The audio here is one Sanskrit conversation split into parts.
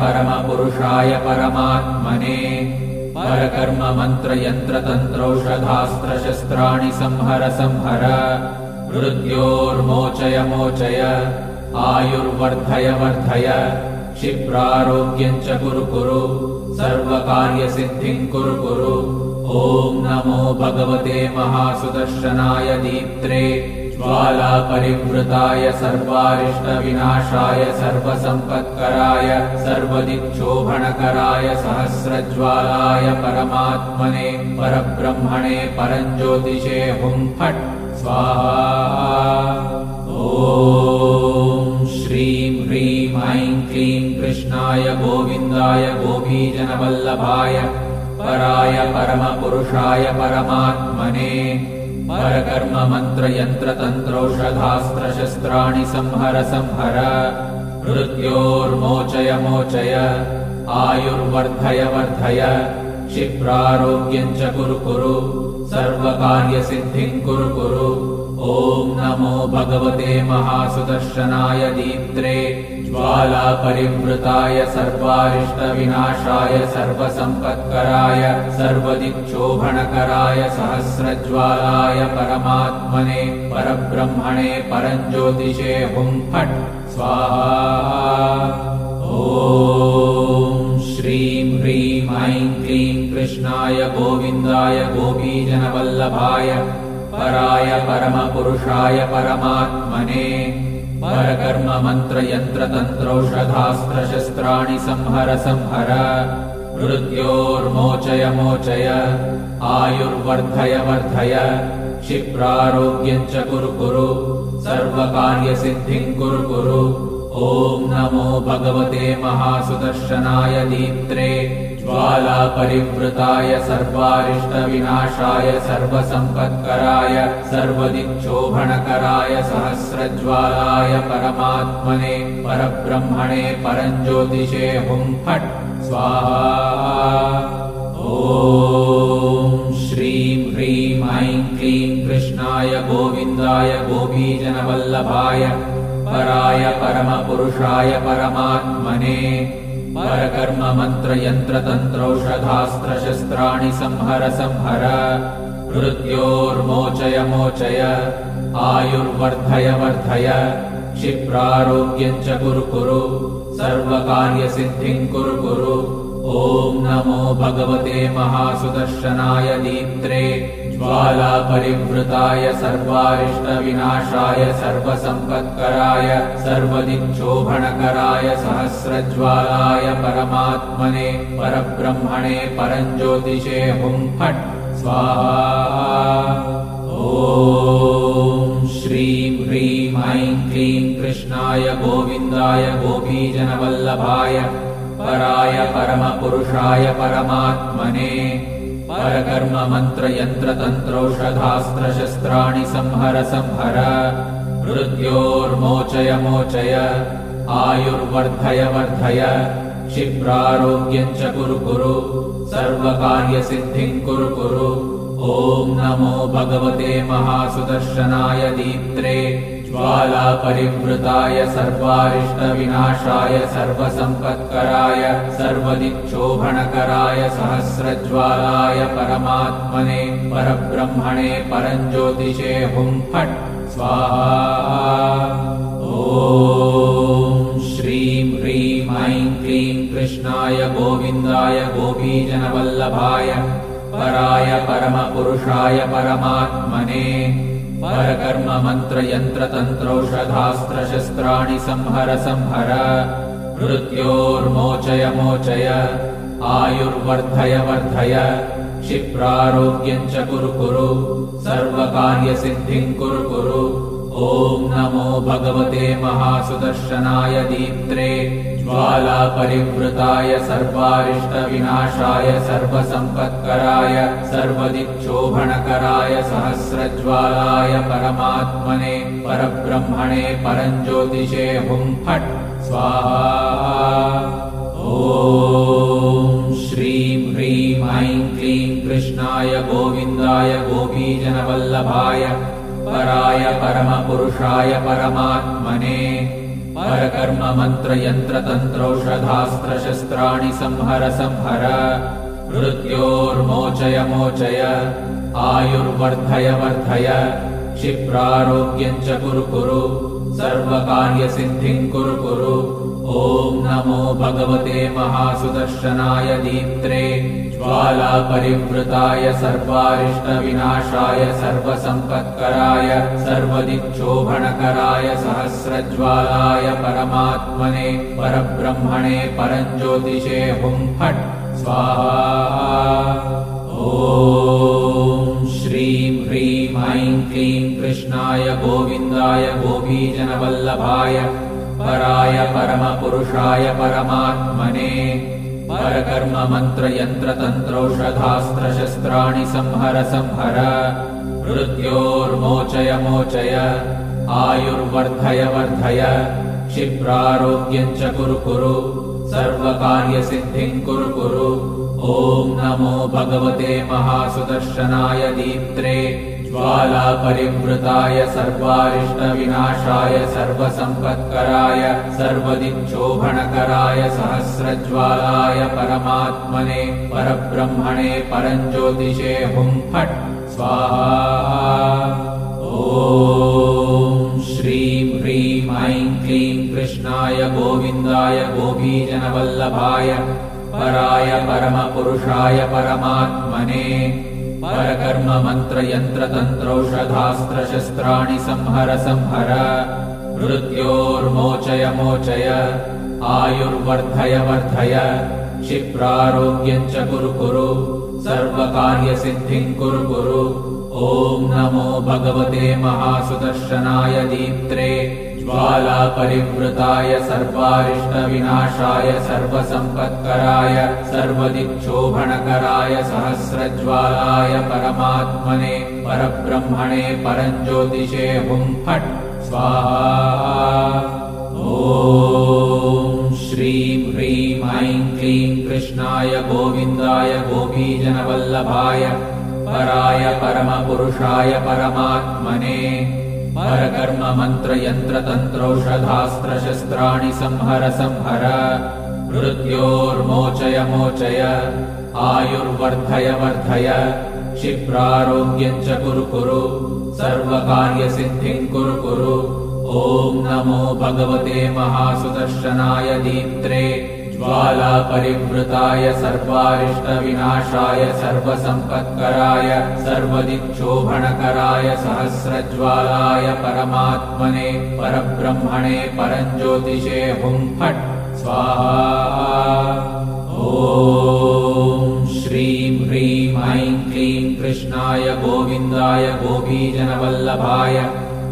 परमपुरुषाय परमात्मने परकर्म मंत्र यंत्र तंत्रौषधास्त्रशस्त्राणि संहर संहर मृत्योर्मोचय मोचय आयुर्वर्धय वर्धय क्षिप्रारोग्यं च कुरु कुरु सर्वकार्यसिद्धिं कुरु कुरु। ॐ नमो भगवते महासुदर्शनाय दीप्त्रे ज्वालापरिवृताय सर्वारिष्टविनाशाय सर्वसम्पत्कराय सर्वदिक्शोभनकराय सहस्रज्वालाय परमात्मने परब्रह्मणे परञ्ज्योतिषे हुं फट् स्वाहा। ॐ श्रीं ह्रीं ऐं क्लीं कृष्णाय गोविन्दाय गोपीजनवल्लभाय पराय परमपुरुषाय परमात्मने परकर्म मंत्र यंत्र तंत्रौषधास्त्रशस्त्राणि संहर संहर मृत्योर्मोचय मोचय आयुर्वर्धय वर्धय क्षिप्रारोग्यं च कुरु कुरु सर्वकार्यसिद्धिं कुरु कुरु। ॐ नमो भगवते महासुदर्शनाय दीप्त्रे ज्वालापरिवृताय सर्वारिष्टविनाशाय सर्वसम्पत्कराय सर्वदिक्शोभनकराय सहस्रज्वालाय परमात्मने परब्रह्मणे परञ्ज्योतिषे हुं फट् स्वाहा। ॐ श्रीं ह्रीं ऐं क्लीं कृष्णाय गोविन्दाय गोपीजनवल्लभाय पराय परमपुरुषाय परमात्मने परकर्म मंत्र यंत्र तंत्रौषधास्त्रशस्त्राणि संहर संहर मृत्योर्मोचय मोचय आयुर्वर्धय वर्धय क्षिप्रारोग्यं च कुरु कुरु सर्वकार्यसिद्धिं कुरु कुरु। ॐ नमो भगवते महासुदर्शनाय दीप्त्रे ज्वालापरिवृताय सर्वारिष्टविनाशाय सर्वसम्पत्कराय सर्वदिक्शोभनकराय सहस्रज्वालाय परमात्मने परब्रह्मणे परञ्ज्योतिषे हुं फट् स्वाहा। ॐ श्रीं ह्रीं ऐं क्लीं कृष्णाय गोविन्दाय गोपीजनवल्लभाय पराय परमपुरुषाय परमात्मने परकर्म मंत्र यंत्र तंत्रौषधास्त्रशस्त्राणि संहर संहर मृत्योर्मोचय मोचय आयुर्वर्धय वर्धय क्षिप्रारोग्यं च कुरु कुरु सर्वकार्यसिद्धिं कुरु कुरु। ॐ नमो भगवते महासुदर्शनाय दीप्त्रे ज्वालापरिवृताय सर्वारिष्टविनाशाय सर्वसम्पत्कराय सर्वदिक्शोभनकराय सहस्रज्वालाय परमात्मने परब्रह्मणे परञ्ज्योतिषे हुं फट् स्वाहा। ॐ श्रीं ह्रीं ऐं क्लीं कृष्णाय गोविन्दाय गोपीजनवल्लभाय पराय परमपुरुषाय परमात्मने परकर्म मंत्र यंत्र तंत्रौषधास्त्रशस्त्राणि संहर संहर मृत्योर्मोचय मोचय आयुर्वर्धय वर्धय क्षिप्रारोग्यं च कुरु कुरु सर्वकार्यसिद्धिं कुरु कुरु। ॐ नमो भगवते महासुदर्शनाय दीप्त्रे ज्वालापरिवृताय सर्वारिष्टविनाशाय सर्वसम्पत्कराय सर्वदिक्शोभनकराय सहस्रज्वालाय परमात्मने परब्रह्मणे परञ्ज्योतिषे हुं फट् स्वाहा। ॐ श्रीं ह्रीं ऐं क्लीं कृष्णाय गोविन्दाय गोपीजनवल्लभाय पराय परमपुरुषाय परमात्मने परकर्म मंत्र यंत्र तंत्रौषधास्त्रशस्त्राणि संहर संहर मृत्योर्मोचय मोचय आयुर्वर्धय वर्धय क्षिप्रारोग्यं च कुरु कुरु सर्वकार्यसिद्धिं कुरु कुरु। ॐ नमो भगवते महासुदर्शनाय दीप्त्रे ज्वालापरिवृताय सर्वारिष्टविनाशाय सर्वसम्पत्कराय सर्वदिक्शोभनकराय सहस्रज्वालाय परमात्मने परब्रह्मणे परञ्ज्योतिषे हुं फट् स्वाहा। ॐ श्रीं ह्रीं ऐं क्लीं कृष्णाय गोविन्दाय गोपीजनवल्लभाय पराय परमपुरुषाय परमात्मने परकर्म मंत्र यंत्र तंत्रौषधास्त्रशस्त्राणि संहर संहर मृत्योर्मोचय मोचय आयुर्वर्धय वर्धय क्षिप्रारोग्यं च कुरु कुरु सर्वकार्यसिद्धिं कुरु कुरु। ॐ नमो भगवते महासुदर्शनाय दीप्त्रे ज्वालापरिवृताय सर्वारिष्टविनाशाय सर्वसम्पत्कराय सर्वदिक्शोभनकराय सहस्रज्वालाय परमात्मने परब्रह्मणे परञ्ज्योतिषे हुं फट् स्वाहा। ॐ श्रीं ह्रीं ऐं क्लीं कृष्णाय गोविन्दाय गोपीजनवल्लभाय पराय परमपुरुषाय परमात्मने परकर्म मंत्र यंत्र तंत्रौषधास्त्रशस्त्राणि संहर संहर मृत्योर्मोचय मोचय आयुर्वर्धय वर्धय क्षिप्रारोग्यं च कुरु कुरु सर्वकार्यसिद्धिं कुरु कुरु। ॐ नमो भगवते महासुदर्शनाय दीप्त्रे ज्वालापरिवृताय सर्वारिष्टविनाशाय सर्वसम्पत्कराय सर्वदिक्शोभनकराय सहस्रज्वालाय परमात्मने परब्रह्मणे परञ्ज्योतिषे हुं फट् स्वाहा। ॐ श्रीं ह्रीं ऐं क्लीं कृष्णाय गोविन्दाय गोपीजनवल्लभाय पराय परमपुरुषाय परमात्मने परकर्म मंत्र यंत्र तंत्रौषधास्त्रशस्त्राणि संहर संहर मृत्योर्मोचय मोचय आयुर्वर्धय वर्धय क्षिप्रारोग्यं च कुरु कुरु सर्वकार्यसिद्धिं कुरु कुरु। ॐ नमो भगवते महासुदर्शनाय दीप्त्रे ज्वालापरिवृताय सर्वारिष्टविनाशाय सर्वसम्पत्कराय सर्वदिक्शोभनकराय सहस्रज्वालाय परमात्मने परब्रह्मणे परञ्ज्योतिषे हुं फट् स्वाहा। ॐ श्रीं ह्रीं ऐं क्लीं कृष्णाय गोविन्दाय गोपीजनवल्लभाय पराय परमपुरुषाय परमात्मने परकर्म मंत्र यंत्र तंत्रौषधास्त्रशस्त्राणि संहर संहर मृत्योर्मोचय मोचय आयुर्वर्धय वर्धय क्षिप्रारोग्यं च कुरु कुरु सर्वकार्यसिद्धिं कुरु कुरु। ॐ नमो भगवते महासुदर्शनाय दीप्त्रे ज्वालापरिवृताय सर्वारिष्टविनाशाय सर्वसम्पत्कराय सर्वदिक्शोभनकराय सहस्रज्वालाय परमात्मने परब्रह्मणे परञ्ज्योतिषे हुं फट् स्वाहा। ॐ श्रीं ह्रीं ऐं क्लीं कृष्णाय गोविन्दाय गोपीजनवल्लभाय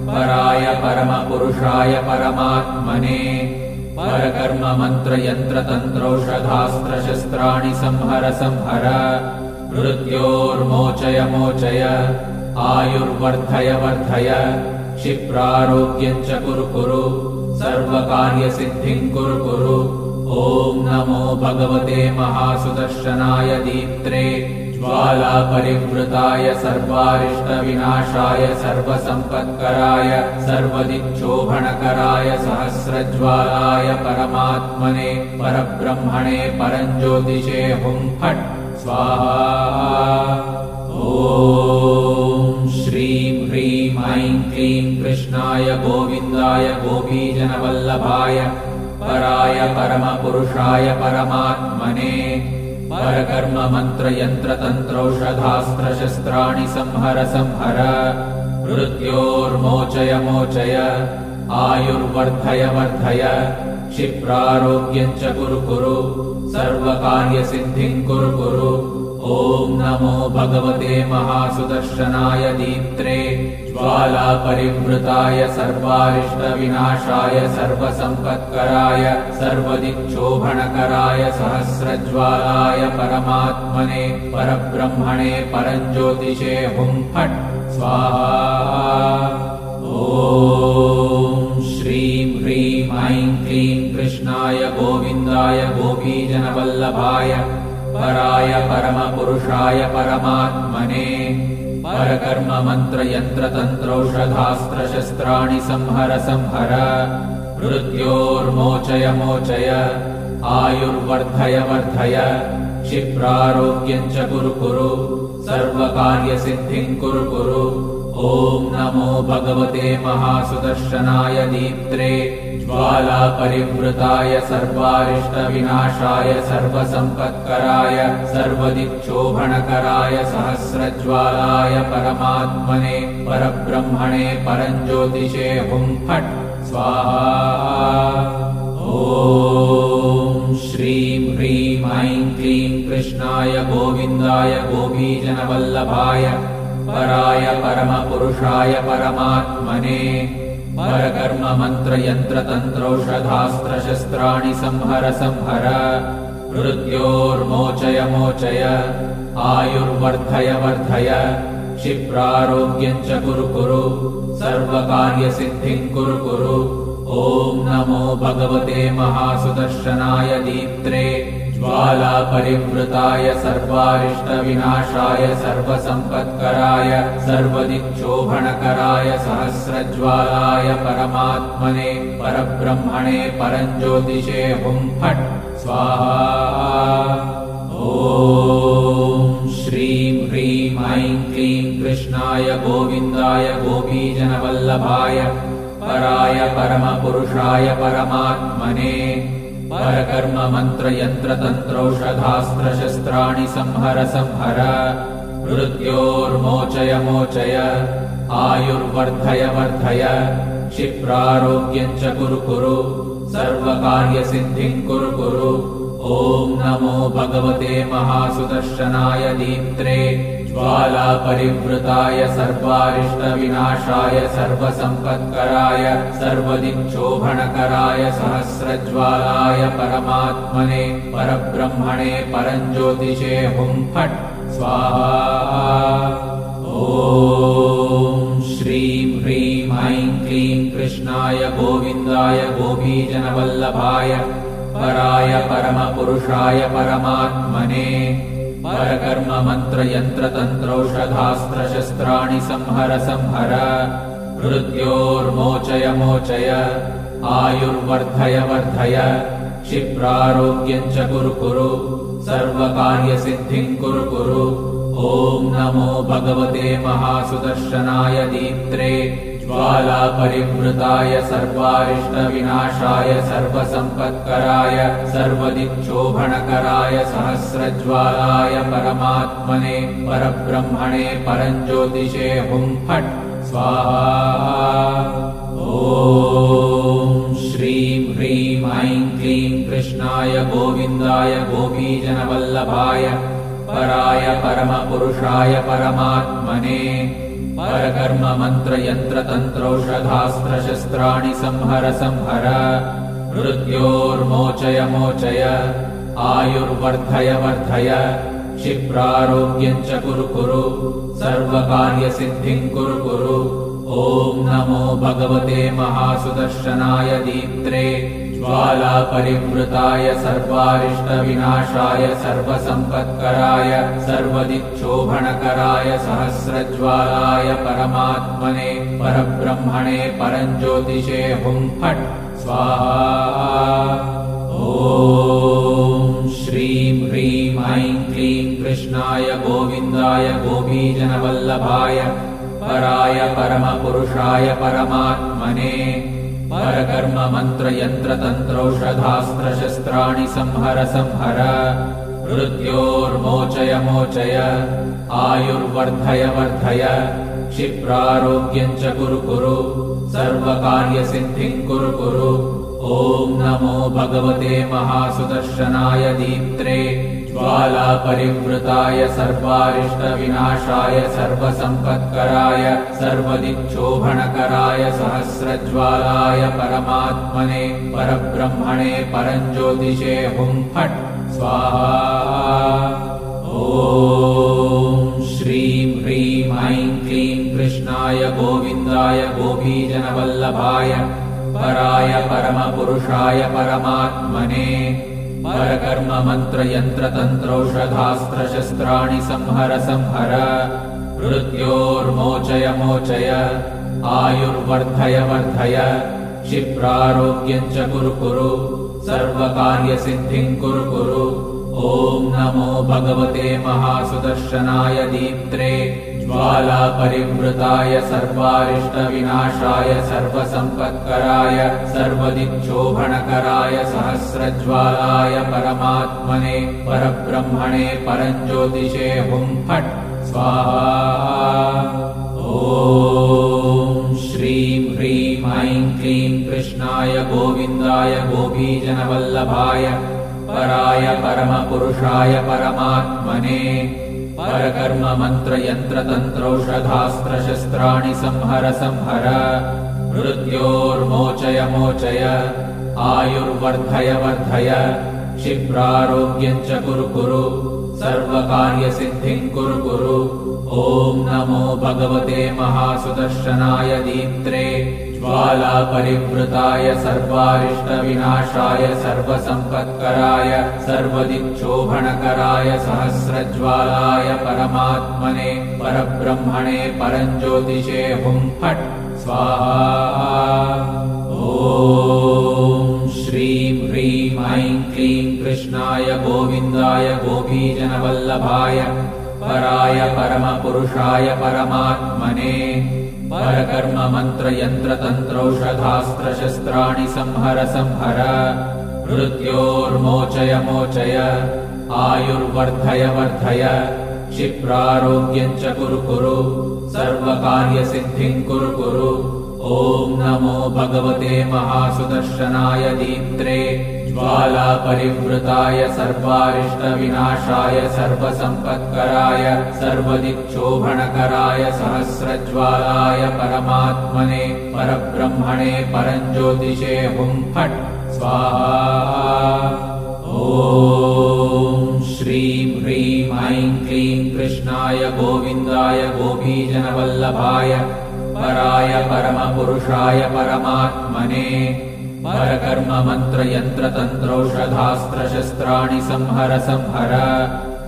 पराय परमपुरुषाय परमात्मने परकर्म मंत्र यंत्र तंत्रौषधास्त्रशस्त्राणि संहर संहर मृत्योर्मोचय मोचय आयुर्वर्धय वर्धय क्षिप्रारोग्यं च कुरु कुरु सर्वकार्यसिद्धिं कुरु कुरु। ॐ नमो भगवते महासुदर्शनाय दीप्त्रे ज्वालापरिवृताय सर्वारिष्टविनाशाय सर्वसम्पत्कराय सर्वदिक्शोभनकराय सहस्रज्वालाय परमात्मने परब्रह्मणे परञ्ज्योतिषे हुं फट् स्वाहा। ॐ श्रीं ह्रीं ऐं क्लीं कृष्णाय गोविन्दाय गोपीजनवल्लभाय पराय परमपुरुषाय परमात्मने परकर्म मंत्र यंत्र तंत्रौषधास्त्रशस्त्राणि संहर संहर मृत्योर्मोचय मोचय आयुर्वर्धय वर्धय क्षिप्रारोग्यं च कुरु कुरु सर्वकार्यसिद्धिं कुरु कुरु। ॐ नमो भगवते महासुदर्शनाय दीप्त्रे ज्वालापरिवृताय सर्वारिष्टविनाशाय सर्वसम्पत्कराय सर्वदिक्शोभनकराय सहस्रज्वालाय परमात्मने परब्रह्मणे परञ्ज्योतिषे हुं फट् स्वाहा। ॐ श्रीं ह्रीं ऐं क्लीं कृष्णाय गोविन्दाय गोपीजनवल्लभाय पराय परमपुरुषाय परमात्मने परकर्म मंत्र यंत्र तंत्रौषधास्त्रशस्त्राणि संहर संहर मृत्योर्मोचय मोचय आयुर्वर्धय वर्धय क्षिप्रारोग्यं च कुरु कुरु सर्वकार्यसिद्धिं कुरु कुरु ॐ नमो भगवते महासुदर्शनाय दीप्त्रे ज्वालापरिवृताय सर्वारिष्टविनाशाय सर्वसम्पत्कराय सर्वदिक्शोभणकराय सहस्रज्वालाय परमात्मने परब्रह्मणे परञ्ज्योतिषे हुं फट् स्वाहा। ॐ श्रीं ह्रीं ऐं क्लीं कृष्णाय गोविन्दाय गोपीजनवल्लभाय पराय परमपुरुषाय परमात्मने परकर्म मंत्र यंत्र तंत्रौषधास्त्रशस्त्राणि संहर संहर मृत्योर्मोचय मोचय आयुर्वर्धय वर्धय क्षिप्रारोग्यं च कुरु कुरु सर्वकार्यसिद्धिं कुरु कुरु ॐ नमो भगवते महासुदर्शनाय दीप्त्रे ज्वालापरिवृताय सर्वारिष्टविनाशाय सर्वसम्पत्कराय सर्वदिक्शोभणकराय सहस्रज्वालाय परमात्मने परब्रह्मणे परञ्ज्योतिषे हुं फट् स्वाहा। ॐ श्रीं ह्रीं ऐं क्लीं कृष्णाय गोविन्दाय गोपीजनवल्लभाय पराय परमपुरुषाय परमात्मने परकर्म मंत्र यंत्र तंत्रौषधास्त्रशस्त्राणि संहर संहर मृत्योर्मोचय मोचय आयुर्वर्धय वर्धय क्षिप्रारोग्यं च कुरु कुरु सर्वकार्यसिद्धिं कुरु कुरु ॐ नमो भगवते महासुदर्शनाय दीप्त्रे ज्वालापरिवृताय सर्वारिष्टविनाशाय सर्वसम्पत्कराय सर्वदिक्शोभणकराय सहस्रज्वालाय परमात्मने परब्रह्मणे परञ्ज्योतिषे हुं फट् स्वाहा। ॐ श्रीं ह्रीं ऐं क्लीं कृष्णाय गोविन्दाय गोपीजनवल्लभाय पराय परमपुरुषाय परमात्मने परकर्म मंत्र यंत्र तंत्रौषधास्त्रशस्त्राणि संहर संहर मृत्योर्मोचय मोचय आयुर्वर्धय वर्धय क्षिप्रारोग्यं च कुरु कुरु सर्वकार्यसिद्धिं कुरु कुरु ॐ नमो भगवते महासुदर्शनाय दीप्त्रे ज्वालापरिवृताय सर्वारिष्टविनाशाय सर्वसम्पत्कराय सर्वदिक्शोभणकराय सहस्रज्वालाय परमात्मने परब्रह्मणे परञ्ज्योतिषे हुं फट् स्वाहा। ॐ श्रीं ह्रीं ऐं क्लीं कृष्णाय गोविन्दाय गोपीजनवल्लभाय पराय परमपुरुषाय परमात्मने परकर्म मंत्र यंत्र तंत्रौषधास्त्रशस्त्राणि संहर संहर मृत्योर्मोचय मोचय आयुर्वर्धय वर्धय क्षिप्रारोग्यं च कुरु कुरु सर्वकार्यसिद्धिं कुरु कुरु ॐ नमो भगवते महासुदर्शनाय दीप्त्रे ज्वालापरिवृताय सर्वारिष्टविनाशाय सर्वसम्पत्कराय सर्वदिक्शोभणकराय सहस्रज्वालाय परमात्मने परब्रह्मणे परञ्ज्योतिषे हुं फट् स्वाहा। ॐ श्रीं ह्रीं ऐं क्लीं कृष्णाय गोविन्दाय गोपीजनवल्लभाय पराय परमपुरुषाय परमात्मने परकर्म मंत्र यंत्र तंत्रौषधास्त्रशस्त्राणि संहर संहर मृत्योर्मोचय मोचय आयुर्वर्धय वर्धय क्षिप्रारोग्यं च कुरु कुरु सर्वकार्यसिद्धिं कुरु कुरु ॐ नमो भगवते महासुदर्शनाय दीप्त्रे ज्वालापरिवृताय सर्वारिष्टविनाशाय सर्वसम्पत्कराय सर्वदिक्शोभणकराय सहस्रज्वालाय परमात्मने परब्रह्मणे परञ्ज्योतिषे हुं फट् स्वाहा। ॐ श्रीं ह्रीं ऐं क्लीं कृष्णाय गोविन्दाय गोपीजनवल्लभाय पराय परमपुरुषाय परमात्मने परकर्म मंत्र यंत्र तंत्रौषधास्त्रशस्त्राणि संहर संहर मृत्योर्मोचय मोचय आयुर्वर्धय वर्धय क्षिप्रारोग्यं च कुरु कुरु सर्वकार्यसिद्धिं कुरु कुरु। ॐ नमो भगवते महासुदर्शनाय दीप्त्रे ज्वालापरिवृताय सर्वारिष्टविनाशाय सर्वसम्पत्कराय सर्वदिक्शोभनकराय सहस्रज्वालाय परमात्मने परब्रह्मणे परञ्ज्योतिषे हुं फट् स्वाहा। ॐ श्रीं ह्रीं ऐं क्लीं कृष्णाय गोविन्दाय गोपीजनवल्लभाय पराय परमपुरुषाय परमात्मने परकर्म मंत्र यंत्र तंत्रौषधास्त्रशस्त्राणि संहर संहर मृत्योर्मोचय मोचय आयुर्वर्धय वर्धय क्षिप्रारोग्यं च कुरु कुरु सर्वकार्यसिद्धिं कुरु कुरु। ॐ नमो भगवते महासुदर्शनाय दीप्त्रे ज्वालापरिवृताय सर्वारिष्टविनाशाय सर्वसम्पत्कराय सर्वदिक्शोभनकराय सहस्रज्वालाय परमात्मने परब्रह्मणे परञ्ज्योतिषे हुं फट् स्वाहा। ॐ श्रीं ह्रीं ऐं क्लीं कृष्णाय गोविन्दाय गोपीजनवल्लभाय पराय परमपुरुषाय परमात्मने परकर्म मंत्र यंत्र तंत्रौषधास्त्रशस्त्राणि संहर संहर मृत्योर्मोचय मोचय आयुर्वर्धय वर्धय क्षिप्रारोग्यं च कुरु कुरु सर्वकार्यसिद्धिं कुरु कुरु। ॐ नमो भगवते महासुदर्शनाय दीप्त्रे ज्वालापरिवृताय सर्वारिष्टविनाशाय सर्वसम्पत्कराय सर्वदिक्शोभनकराय सहस्रज्वालाय परमात्मने परब्रह्मणे परञ्ज्योतिषे हुं फट् स्वाहा। ॐ श्रीं ह्रीं ऐं क्लीं कृष्णाय गोविन्दाय गोपीजनवल्लभाय पराय परमपुरुषाय परमात्मने परकर्म मंत्र यंत्र तंत्रौषधास्त्रशस्त्राणि संहर संहर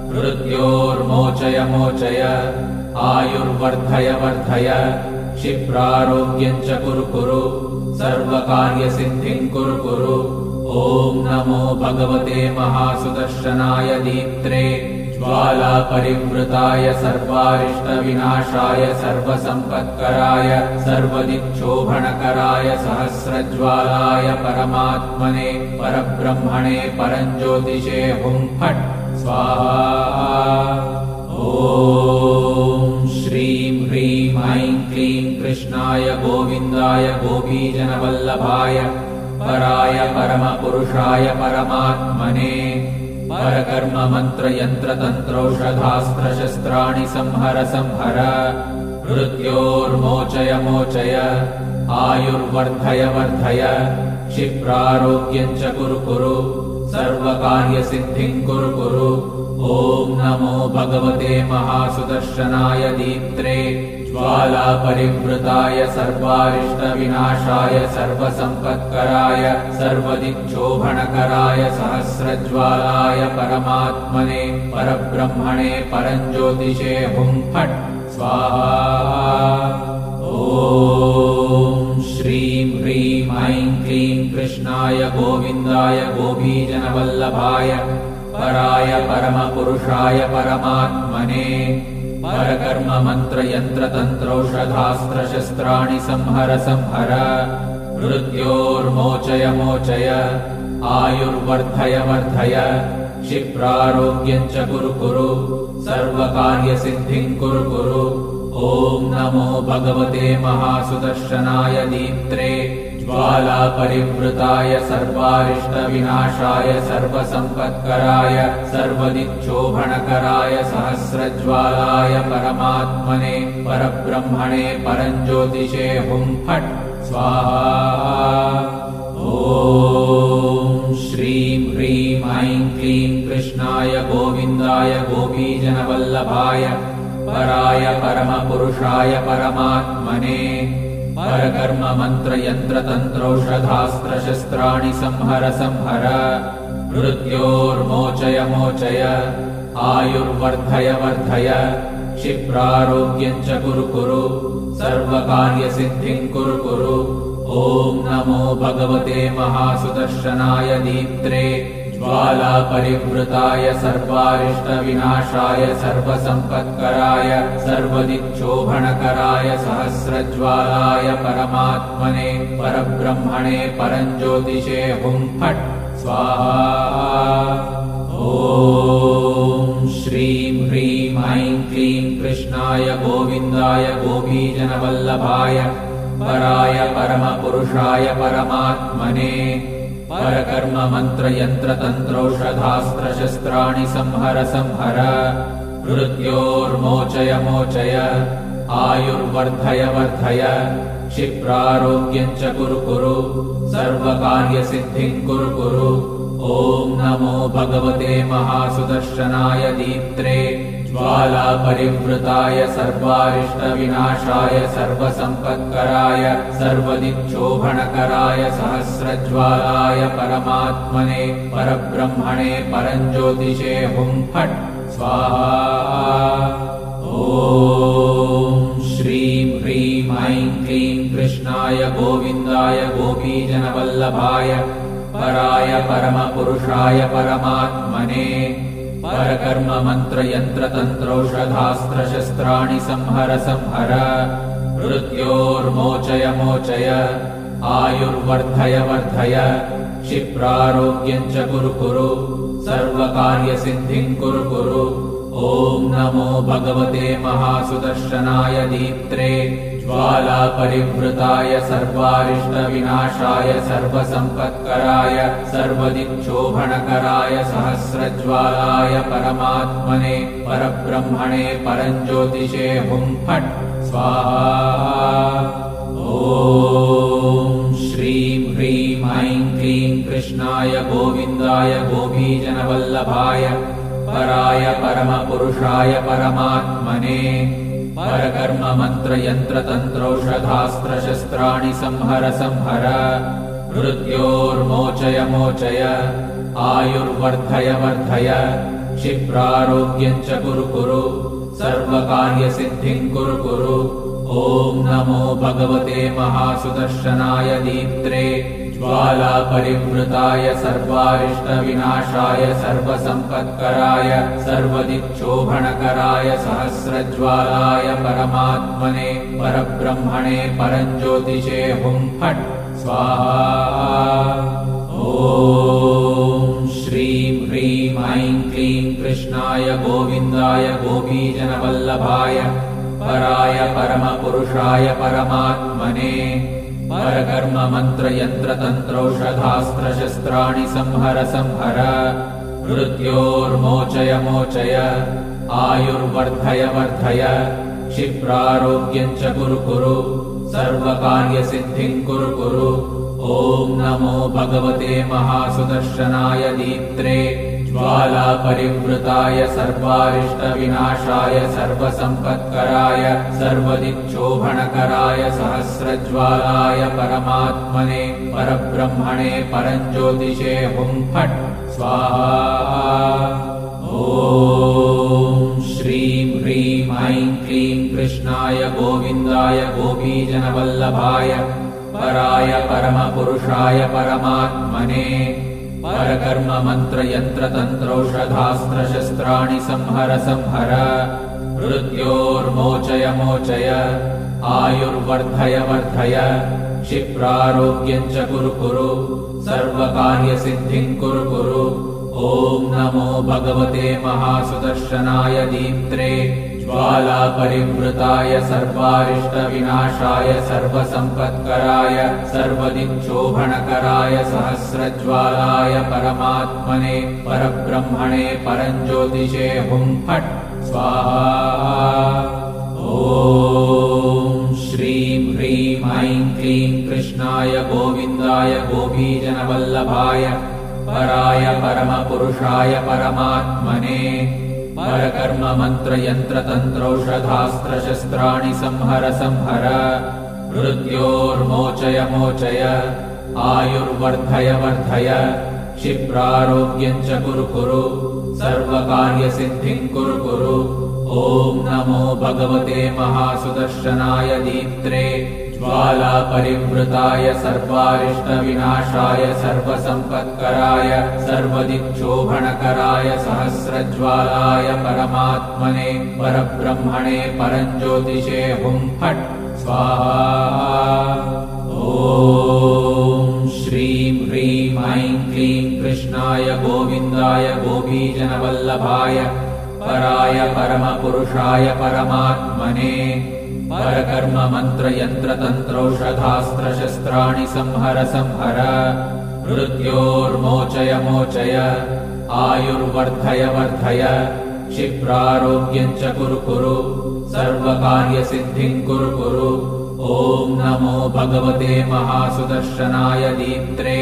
मृत्योर्मोचय मोचय आयुर्वर्धय वर्धय क्षिप्रारोग्यं च कुरु कुरु सर्वकार्यसिद्धिं कुरु कुरु। ॐ नमो भगवते महासुदर्शनाय दीप्त्रे ज्वालापरिवृताय सर्वारिष्टविनाशाय सर्वसम्पत्कराय सर्वदिक्शोभनकराय सहस्रज्वालाय परमात्मने परब्रह्मणे परञ्ज्योतिषे हुं फट् स्वाहा। ॐ श्रीं ह्रीं ऐं क्लीं कृष्णाय गोविन्दाय गोपीजनवल्लभाय पराय परमपुरुषाय परमात्मने परकर्म मंत्र यंत्र तंत्रौषधास्त्रशस्त्राणि संहर संहर मृत्योर्मोचय मोचय आयुर्वर्धय वर्धय क्षिप्रारोग्यं च कुरु कुरु सर्वकार्यसिद्धिं कुरु कुरु। ॐ नमो भगवते महासुदर्शनाय दीप्त्रे ज्वालापरिवृताय सर्वारिष्टविनाशाय सर्वसम्पत्कराय सर्वदिक्शोभनकराय सहस्रज्वालाय परमात्मने परब्रह्मणे परञ्ज्योतिषे हुं फट् स्वाहा। ॐ श्रीं ह्रीं ऐं क्लीं कृष्णाय गोविन्दाय गोपीजनवल्लभाय पराय परमपुरुषाय परमात्मने परकर्म मंत्र यंत्र तंत्रौषधास्त्रशस्त्राणि संहर संहर मृत्योर्मोचय मोचय आयुर्वर्धय वर्धय क्षिप्रारोग्यं च कुरु कुरु सर्वकार्यसिद्धिं कुरु कुरु। ॐ नमो भगवते महासुदर्शनाय दीप्त्रे ज्वालापरिवृताय सर्वारिष्टविनाशाय सर्वसम्पत्कराय सर्वदिक्शोभनकराय सहस्रज्वालाय परमात्मने परब्रह्मणे परञ्ज्योतिषे हुं फट् स्वाहा। ॐ श्रीं ह्रीं ऐं क्लीं कृष्णाय गोविन्दाय गोपीजनवल्लभाय पराय परमपुरुषाय परमात्मने परकर्म मंत्र यंत्र तंत्रौषधास्त्रशस्त्राणि संहर संहर मृत्योर्मोचय मोचय आयुर्वर्धय वर्धय क्षिप्रारोग्यं च कुरु सर्वकार्यसिद्धिं कुरु। ॐ नमो भगवते महासुदर्शनाय दीप्त्रे ज्वालापरिवृताय सर्वारिष्टविनाशाय सर्वसम्पत्कराय सर्वदिक्शोभनकराय सहस्रज्वालाय परमात्मने परब्रह्मणे परञ्ज्योतिषे हुं फट् स्वाहा। ॐ श्रीं ह्रीं ऐं क्लीं कृष्णाय गोविन्दाय गोपीजनवल्लभाय पराय परमपुरुषाय परमात्मने परकर्म मंत्र यंत्र तंत्रौषधास्त्रशस्त्राणि संहर मृत्योर्मोचय आयुर्वर्धय क्षिप्रारोग्यं च कुरु सर्वकार्यसिद्धिं कुरु। ॐ नमो भगवते महासुदर्शनाय दीप्त्रे ज्वालापरिवृताय सर्वारिष्टविनाशाय सर्वसम्पत्कराय सर्वदिक्शोभनकराय सहस्रज्वालाय परमात्मने परब्रह्मणे परञ्ज्योतिषे हुं फट् स्वाहा। ॐ श्रीं ह्रीं ऐं क्लीं कृष्णाय गोविन्दाय गोपीजनवल्लभाय पराय परमपुरुषाय परमात्मने परकर्म मंत्र यंत्र तंत्रौषधास्त्रशस्त्राणि संहर मृत्योर्मोचय आयुर्वर्धय क्षिप्रारोग्यं च कुरु सर्वकार्यसिद्धिं कुरु। ॐ नमो भगवते महासुदर्शनाय दीप्त्रे ज्वालापरिवृताय सर्वारिष्टविनाशाय सर्वसम्पत्कराय सर्वदिक्शोभनकराय सहस्रज्वालाय परमात्मने परब्रह्मणे परञ्ज्योतिषे हुं फट् स्वाहा। ॐ श्रीं ह्रीं ऐं क्लीं कृष्णाय गोविन्दाय गोपीजनवल्लभाय पराय परमपुरुषाय परमात्मने परकर्म मंत्र यंत्र तंत्रौषधास्त्रशस्त्राणि संहर मृत्योर्मोचय आयुर्वर्धय क्षिप्रारोग्यं च कुरु सर्वकार्यसिद्धिं कुरु। ॐ नमो भगवते महासुदर्शनाय दीप्त्रे ज्वालापरिवृताय सर्वारिष्टविनाशाय सर्वसम्पत्कराय सर्वदिक्शोभनकराय सहस्रज्वालाय परमात्मने परब्रह्मणे परञ्ज्योतिषे हुं फट् स्वाहा। ॐ श्रीं ह्रीं ऐं क्लीं कृष्णाय गोविन्दाय गोपीजनवल्लभाय पराय परमपुरुषाय परमात्मने परकर्म मंत्र यंत्र तंत्रौषधास्त्रशस्त्राणि संहर मृत्योर्मोचय आयुर्वर्धय क्षिप्रारोग्यं च कुरु सर्वकार्यसिद्धिं कुरु। ॐ नमो भगवते महासुदर्शनाय दीप्त्रे ज्वालापरिवृताय सर्वारिष्टविनाशाय सर्वसम्पत्कराय सर्वदिक्शोभनकराय सहस्रज्वालाय परमात्मने परब्रह्मणे परञ्ज्योतिषे हुं फट् स्वाहा। ॐ श्रीं ह्रीं ऐं क्लीं कृष्णाय गोविन्दाय गोपीजनवल्लभाय पराय परमपुरुषाय परमात्मने परकर्म मंत्र यंत्र तंत्रौषधास्त्रशस्त्राणि संहर मृत्योर्मोचय आयुर्वर्धय क्षिप्रारोग्यं च कुरु सर्वकार्यसिद्धिं कुरु। ॐ नमो भगवते महासुदर्शनाय दीप्त्रे ज्वालापरिवृताय सर्वारिष्टविनाशाय सर्वसम्पत्कराय सर्वदिक्शोभनकराय सहस्रज्वालाय परमात्मने परब्रह्मणे परञ्ज्योतिषे हुं फट् स्वाहा। ॐ श्रीं ह्रीं ऐं क्लीं कृष्णाय गोविन्दाय गोपीजनवल्लभाय पराय परमपुरुषाय परमात्मने परकर्म मंत्र यंत्र तंत्रौषधास्त्रशस्त्राणि संहर मृत्योर्मोचय आयुर्वर्धय क्षिप्रारोग्यं च कुरु सर्वकार्यसिद्धिं कुरु। ॐ नमो नमो भगवते महासुदर्शनाय दीप्त्रे ज्वालापरिवृताय सर्वारिष्टविनाशाय सर्वसम्पत्कराय सर्वदिक्शोभनकराय सहस्रज्वालाय परमात्मने परब्रह्मणे परञ्ज्योतिषे हुं फट् स्वाहा। ॐ श्रीं ह्रीं ऐं क्लीं कृष्णाय गोविन्दाय गोपीजनवल्लभाय पराय परमपुरुषाय परमात्मने परकर्म मंत्र यंत्र तंत्रौषधास्त्रशस्त्राणि संहर संहर मृत्योर्मोचय मोचय आयुर्वर्धय वर्धय क्षिप्रारोग्यं च कुरु कुरु सर्वकार्यसिद्धिं कुरु कुरु। ॐ नमो भगवते महासुदर्शनाय दीप्त्रे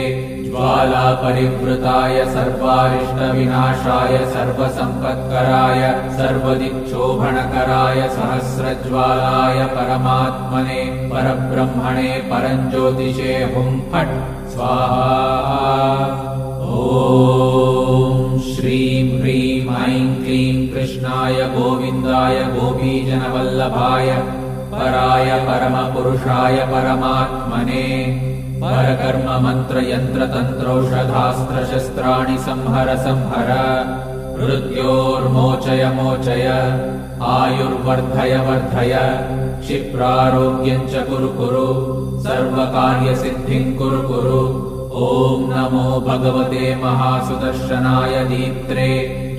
ज्वालापरिवृताय सर्वारिष्टविनाशाय सर्वसम्पत्कराय सर्वदिक्शोभनकराय सहस्रज्वालाय परमात्मने परब्रह्मणे परञ्ज्योतिषे हुं फट् स्वाहा। ॐ श्रीं ह्रीं ऐं क्लीं कृष्णाय गोविन्दाय गोपीजनवल्लभाय पराय परमपुरुषाय परमात्मने परकर्म मंत्र यंत्र तंत्रौषधास्त्रशस्त्राणि संहर संहर मृत्योर्मोचय मोचय आयुर्वर्धय वर्धय क्षिप्रारोग्यं च कुरु कुरु सर्वकार्यसिद्धिं कुरु कुरु। ॐ नमो भगवते महासुदर्शनाय दीप्त्रे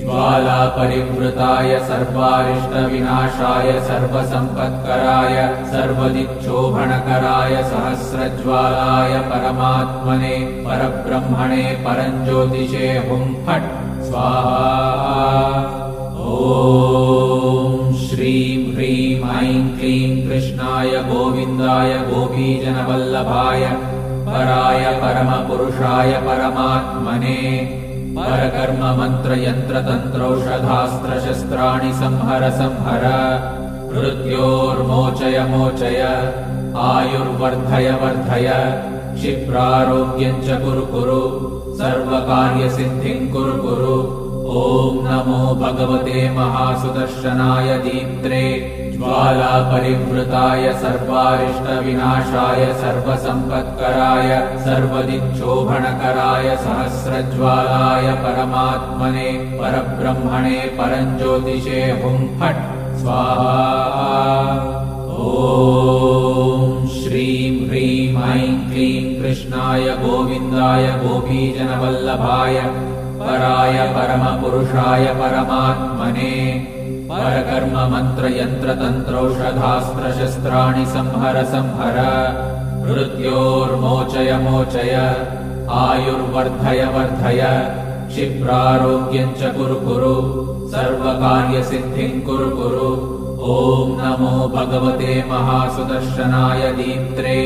ज्वालापरिवृताय सर्वारिष्टविनाशाय सर्वसम्पत्कराय सर्वदिक्शोभनकराय सहस्रज्वालाय परमात्मने परब्रह्मणे परञ्ज्योतिषे हुं फट् स्वाहा। ॐ श्रीं ह्रीं ऐं क्लीं कृष्णाय गोविन्दाय गोपीजनवल्लभाय पराय परमपुरुषाय परमात्मने परकर्म मंत्र यंत्र तंत्रौषधास्त्रशस्त्राणि संहर संहर मृत्योर्मोचय मोचय आयुर्वर्धय वर्धय क्षिप्रारोग्यं च कुरु कुरु सर्वकार्यसिद्धिं कुरु कुरु। ॐ नमो भगवते महासुदर्शनाय दीप्त्रे ज्वालापरिवृताय सर्वारिष्टविनाशाय सर्वसम्पत्कराय सर्वदिक्शोभनकराय सहस्रज्वालाय परमात्मने परब्रह्मणे परञ्ज्योतिषे हुं फट् स्वाहा। ॐ श्रीं ह्रीं ऐं क्लीं कृष्णाय गोविन्दाय गोपीजनवल्लभाय पराय परमपुरुषाय परमात्मने परकर्म मंत्र यंत्र तंत्रौषधास्त्रशस्त्राणि संहर संहर मृत्योर्मोचय मोचय आयुर्वर्धय वर्धय क्षिप्रारोग्यं च कुरु कुरु सर्वकार्यसिद्धिं कुरु कुरु। ॐ नमो भगवते महासुदर्शनाय दीप्त्रे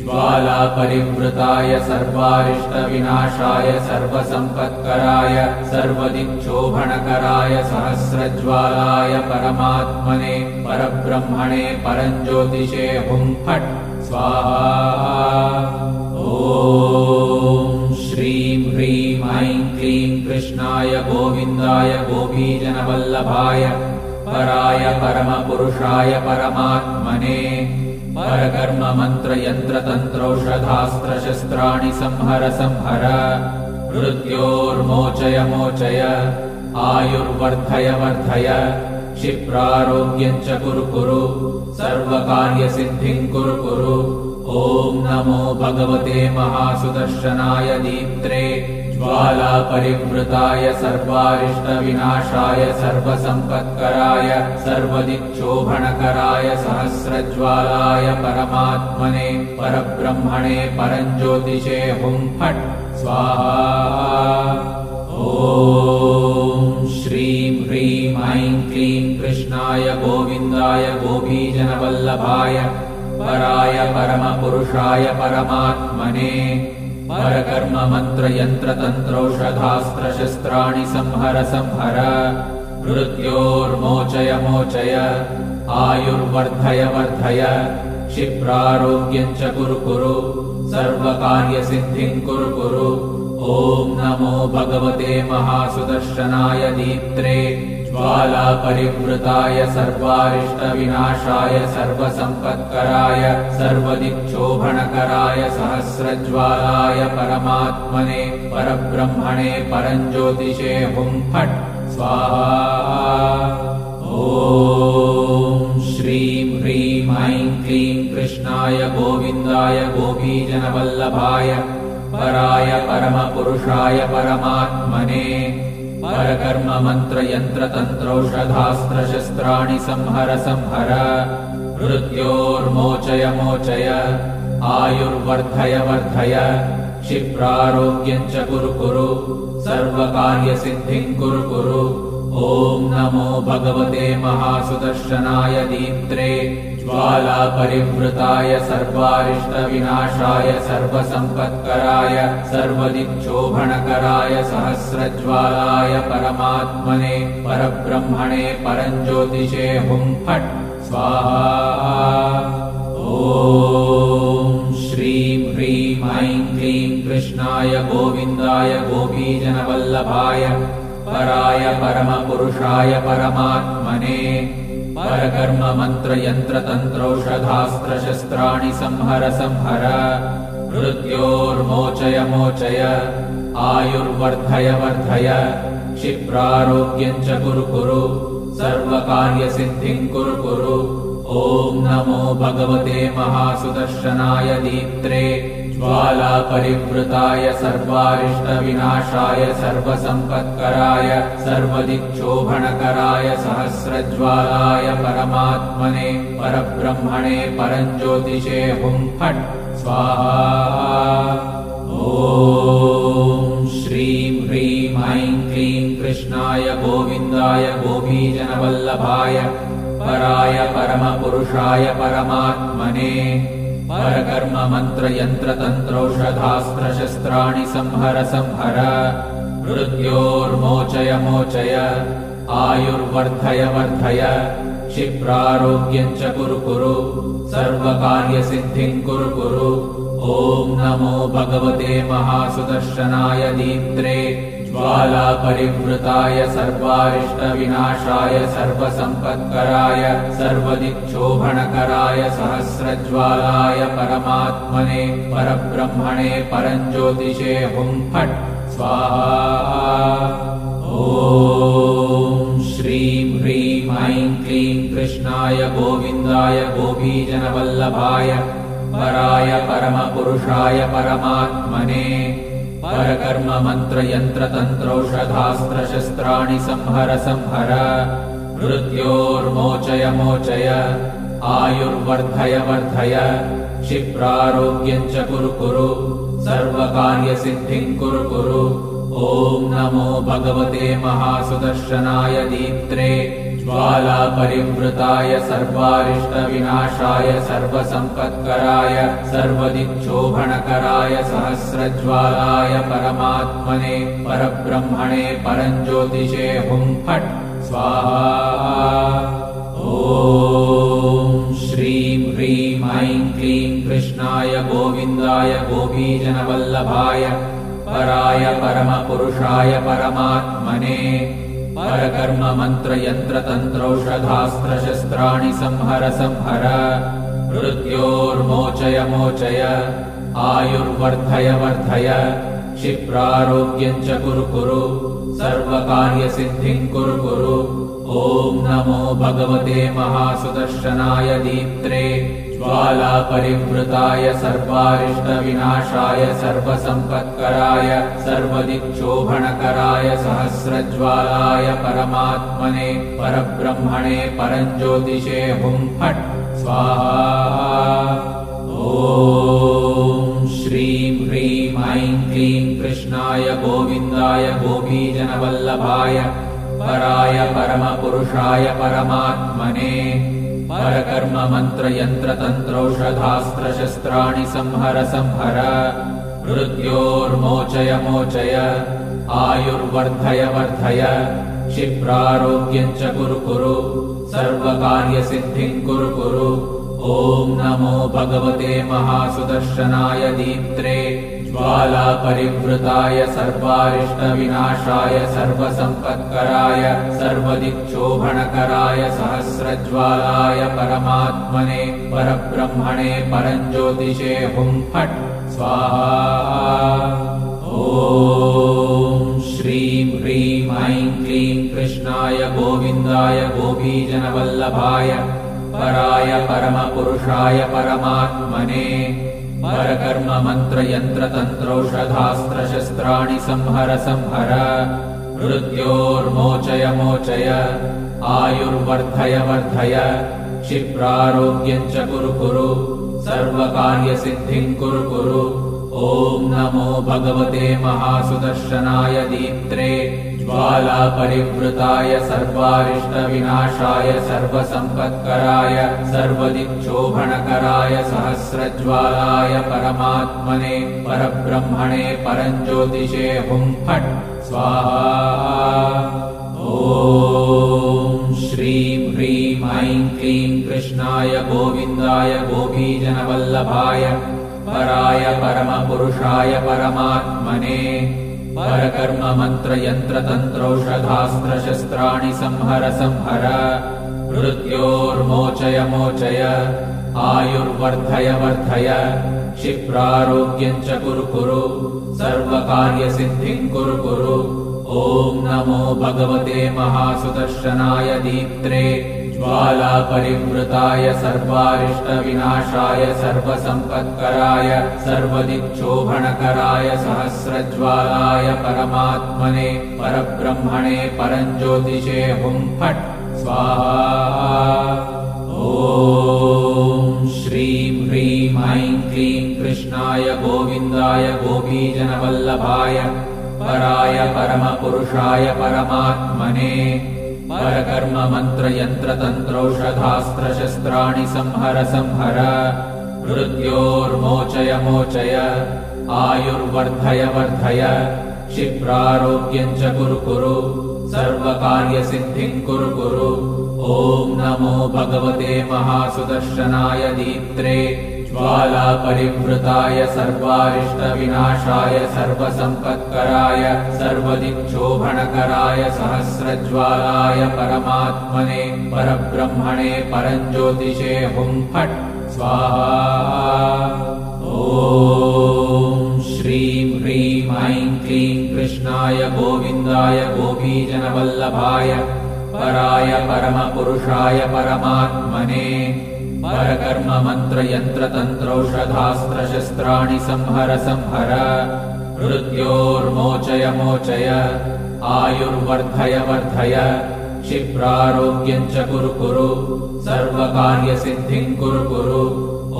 ज्वालापरिवृताय सर्वारिष्टविनाशाय सर्वसम्पत्कराय सर्वदिक्शोभनकराय सहस्रज्वालाय परमात्मने परब्रह्मणे परञ्ज्योतिषे हुं फट् स्वाहा। ॐ श्रीं ह्रीं ऐं क्लीं कृष्णाय गोविन्दाय गोपीजनवल्लभाय पराय परमपुरुषाय परमात्मने परकर्म मंत्र यंत्र तंत्रौषधास्त्रशस्त्राणि संहर संहर मृत्योर्मोचय मोचय आयुर्वर्धय वर्धय क्षिप्रारोग्यं च कुरु कुरु सर्वकार्यसिद्धिं कुरु कुरु। ॐ नमो भगवते महासुदर्शनाय दीप्त्रे ज्वालापरिवृताय सर्वारिष्टविनाशाय सर्वसम्पत्कराय सर्वदिक्शोभनकराय सहस्रज्वालाय परमात्मने परब्रह्मणे परञ्ज्योतिषे हुं फट् स्वाहा। ॐ श्रीं ह्रीं ऐं क्लीं कृष्णाय गोविन्दाय गोपीजनवल्लभाय पराय परमपुरुषाय परमात्मने परकर्म मंत्र यंत्र तंत्रौषधास्त्रशस्त्राणि संहर संहर मृत्योर्मोचय मोचय आयुर्वर्धय वर्धय क्षिप्रारोग्यं च कुरु कुरु सर्वकार्यसिद्धिं कुरु कुरु। ॐ नमो भगवते महासुदर्शनाय दीप्त्रे ज्वालापरिवृताय सर्वारिष्टविनाशाय सर्वसम्पत्कराय सर्वदिक्शोभणकराय सहस्रज्वालाय परमात्मने परब्रह्मणे परञ्ज्योतिषे हुं फट् स्वाहा। ॐ श्रीं ह्रीं ऐं क्लीं कृष्णाय गोविन्दाय गोपीजनवल्लभाय पराय परमपुरुषाय परमात्मने परकर्म मंत्र यंत्र तंत्रौषधास्त्रशस्त्राणि संहर संहर मृत्योर्मोचय मोचय आयुर्वर्धय वर्धय क्षिप्रारोग्यं च कुरु कुरु सर्वकार्यसिद्धिं कुरु कुरु। ॐ नमो भगवते महासुदर्शनाय दीप्त्रे ज्वालापरिवृताय सर्वारिष्टविनाशाय सर्वसम्पत्कराय सर्वदिक्शोभणकराय सहस्रज्वालाय परमात्मने परब्रह्मणे परञ्ज्योतिषे हुं फट् स्वाहा। ॐ श्रीं ह्रीं ऐं क्लीं कृष्णाय गोविन्दाय गोपीजनवल्लभाय पराय परमपुरुषाय परमात्मने परकर्म मंत्र यंत्र तंत्रौषधास्त्रशस्त्राणि संहर संहर मृत्योर्मोचय मोचय आयुर्वर्धय वर्धय क्षिप्रारोग्यं च कुरु कुरु सर्वकार्यसिद्धिं कुरु कुरु। ॐ नमो भगवते महासुदर्शनाय दीप्त्रे ज्वालापरिवृताय सर्वारिष्टविनाशाय सर्वसम्पत्कराय सर्वदिक्शोभणकराय सहस्रज्वालाय परमात्मने परब्रह्मणे परञ्ज्योतिषे हुं फट् स्वाहा। ॐ श्रीं ह्रीं ऐं क्लीं कृष्णाय गोविन्दाय गोपीजनवल्लभाय पराय परमपुरुषाय परमात्मने परकर्म मंत्र यंत्र तंत्रौषधास्त्रशस्त्राणि संहर संहर मृत्योर्मोचय मोचय आयुर्वर्धय वर्धय क्षिप्रारोग्यं च कुरु कुरु सर्वकार्यसिद्धिं कुरु कुरु। ॐ नमो भगवते महासुदर्शनाय दीप्त्रे ज्वालापरिवृताय सर्वारिष्टविनाशाय सर्वसम्पत्कराय सर्वदिक्शोभणकराय सहस्रज्वालाय परमात्मने परब्रह्मणे परञ्ज्योतिषे हुं फट् स्वाहा। ॐ श्रीं ह्रीं ऐं क्लीं कृष्णाय गोविन्दाय गोपीजनवल्लभाय पराय परमपुरुषाय परमात्मने परकर्म मंत्र यंत्र तंत्रौषधास्त्रशस्त्राणि संहर संहर मृत्योर्मोचय मोचय आयुर्वर्धय वर्धय क्षिप्रारोग्यं च कुरु कुरु सर्वकार्यसिद्धिं कुरु कुरु। ॐ नमो भगवते महासुदर्शनाय दीप्त्रे ज्वालापरिवृताय सर्वारिष्टविनाशाय सर्वसम्पत्कराय सर्वदिक्शोभणकराय सहस्रज्वालाय परमात्मने परब्रह्मणे परञ्ज्योतिषे हुं फट् स्वाहा। ॐ श्रीं ह्रीं ऐं क्लीं कृष्णाय गोविन्दाय गोपीजनवल्लभाय पराय परमपुरुषाय परमात्मने परकर्म मंत्र यंत्र तंत्रौषधास्त्रशस्त्राणि संहर संहर मृत्योर्मोचय मोचय आयुर्वर्धय वर्धय क्षिप्रारोग्यं च कुरु कुरु सर्वकार्यसिद्धिं कुरु कुरु। ॐ नमो भगवते महासुदर्शनाय दीप्त्रे ज्वालापरिवृताय सर्वारिष्टविनाशाय सर्वसम्पत्कराय सर्वदिक्शोभणकराय सहस्रज्वालाय परमात्मने परब्रह्मणे परञ्ज्योतिषे हुं फट् स्वाहा। ॐ श्रीं ह्रीं ऐं क्लीं कृष्णाय गोविन्दाय गोपीजनवल्लभाय पराय परमपुरुषाय परमात्मने परकर्म मंत्र यंत्र तंत्रौषधास्त्रशस्त्राणि संहर संहर मृत्योर्मोचय मोचय आयुर्वर्धय वर्धय क्षिप्रारोग्यं च कुरु कुरु सर्वकार्यसिद्धिं कुरु कुरु। ॐ ॐ नमो भगवते महासुदर्शनाय दीप्त्रे ज्वालापरिवृताय सर्वारिष्टविनाशाय सर्वसम्पत्कराय सर्वदिक्शोभणकराय सहस्रज्वालाय परमात्मने परब्रह्मणे परञ्ज्योतिषे हुं फट् स्वाहा। ॐ श्रीं ह्रीं ऐं क्लीं कृष्णाय गोविन्दाय गोपीजनवल्लभाय पराय परमपुरुषाय परमात्मने परकर्म मंत्र यंत्र तंत्रौषधास्त्रशस्त्राणि संहर संहर मृत्योर्मोचय मोचय आयुर्वर्धय वर्धय क्षिप्रारोग्यं च कुरु कुरु सर्वकार्यसिद्धिं कुरु कुरु। ॐ नमो भगवते महासुदर्शनाय दीप्त्रे ज्वालापरिवृताय सर्वारिष्टविनाशाय सर्वसम्पत्कराय सर्वदिक्शोभणकराय सहस्रज्वालाय परमात्मने परब्रह्मणे परञ्ज्योतिषे हुं फट् स्वाहा। ॐ श्रीं ह्रीं ऐं क्लीं कृष्णाय गोविन्दाय गोपीजनवल्लभाय पराय परमपुरुषाय परमात्मने परकर्म मंत्र यंत्र तंत्रौषधास्त्रशस्त्राणि संहर संहर मृत्योर्मोचय मोचय आयुर्वर्धय वर्धय क्षिप्रारोग्यं च कुरु कुरु सर्वकार्यसिद्धिं कुरु कुरु। ॐ नमो भगवते महासुदर्शनाय दीप्त्रे ज्वालापरिवृताय सर्वारिष्टविनाशाय सर्वसम्पत्कराय सर्वदिक्शोभणकराय सहस्रज्वालाय परमात्मने परब्रह्मणे परञ्ज्योतिषे हुं फट् स्वाहा। ॐ श्रीं ह्रीं ऐं क्लीं कृष्णाय गोविन्दाय गोपीजनवल्लभाय पराय परमपुरुषाय परमात्मने परकर्म मंत्र यंत्र तंत्रौषधास्त्रशस्त्राणि संहर संहर मृत्योर्मोचय मोचय आयुर्वर्धय वर्धय क्षिप्रारोग्यं च कुरु कुरु सर्वकार्यसिद्धिं कुरु कुरु। ॐ नमो भगवते महासुदर्शनाय दीप्त्रे ज्वालापरिवृताय सर्वारिष्टविनाशाय सर्वसम्पत्कराय सर्वदिक्शोभणकराय सहस्रज्वालाय परमात्मने परब्रह्मणे परञ्ज्योतिषे हुं फट् स्वाहा। ॐ श्रीं ह्रीं ऐं क्लीं कृष्णाय गोविन्दाय गोपीजनवल्लभाय पराय परमपुरुषाय परमात्मने परकर्म मंत्र यंत्र तंत्रौषधास्त्रशस्त्राणि संहर संहर मृत्योर्मोचय मोचय आयुर्वर्धय वर्धय क्षिप्रारोग्यं च कुरु कुरु सर्वकार्यसिद्धिं कुरु कुरु। ॐ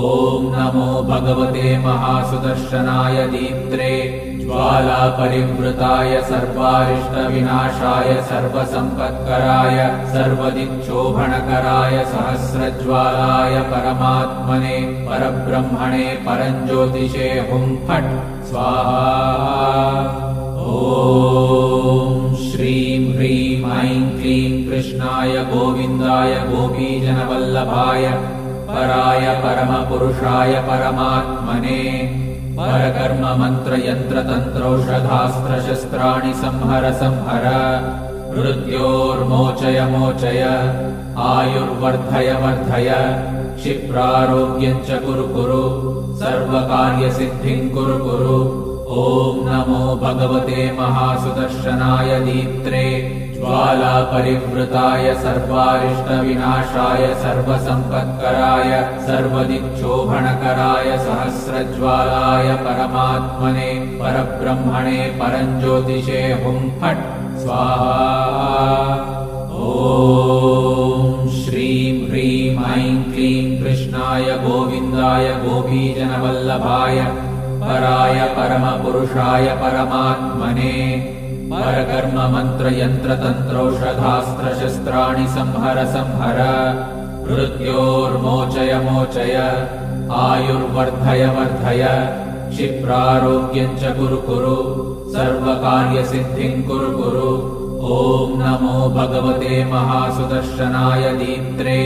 नमो भगवते महासुदर्शनाय दीप्त्रे ज्वालापरिवृताय सर्वारिष्टविनाशाय सर्वसम्पत्कराय सर्वदिक्शोभणकराय सहस्रज्वालाय परमात्मने परब्रह्मणे परञ्ज्योतिषे हुं फट् स्वाहा। ॐ श्रीं ह्रीं ऐं क्लीं कृष्णाय गोविन्दाय गोपीजनवल्लभाय पराय परमपुरुषाय परमात्मने परकर्म मंत्र यंत्र तंत्रौषधास्त्रशस्त्राणि संहर संहर मृत्योर्मोचय मोचय आयुर्वर्धय वर्धय क्षिप्रारोग्यं च कुरु कुरु सर्वकार्यसिद्धिं कुरु कुरु। ॐ नमो भगवते महासुदर्शनाय दीप्त्रे ज्वालापरिवृताय सर्वारिष्टविनाशाय सर्वसम्पत्कराय सर्वदिक्शोभणकराय सहस्रज्वालाय परमात्मने परब्रह्मणे परञ्ज्योतिषे हुं फट् स्वाहा। ॐ श्रीं ह्रीं ऐं क्लीं कृष्णाय गोविन्दाय गोपीजनवल्लभाय पराय परमपुरुषाय परमात्मने परकर्म मंत्र यंत्र तंत्रौषधास्त्रशस्त्राणि संहर संहर मृत्योर्मोचय मोचय आयुर्वर्धय वर्धय क्षिप्रारोग्यं च कुरु कुरु सर्वकार्यसिद्धिं कुरु कुरु। ॐ नमो भगवते महासुदर्शनाय दीप्त्रे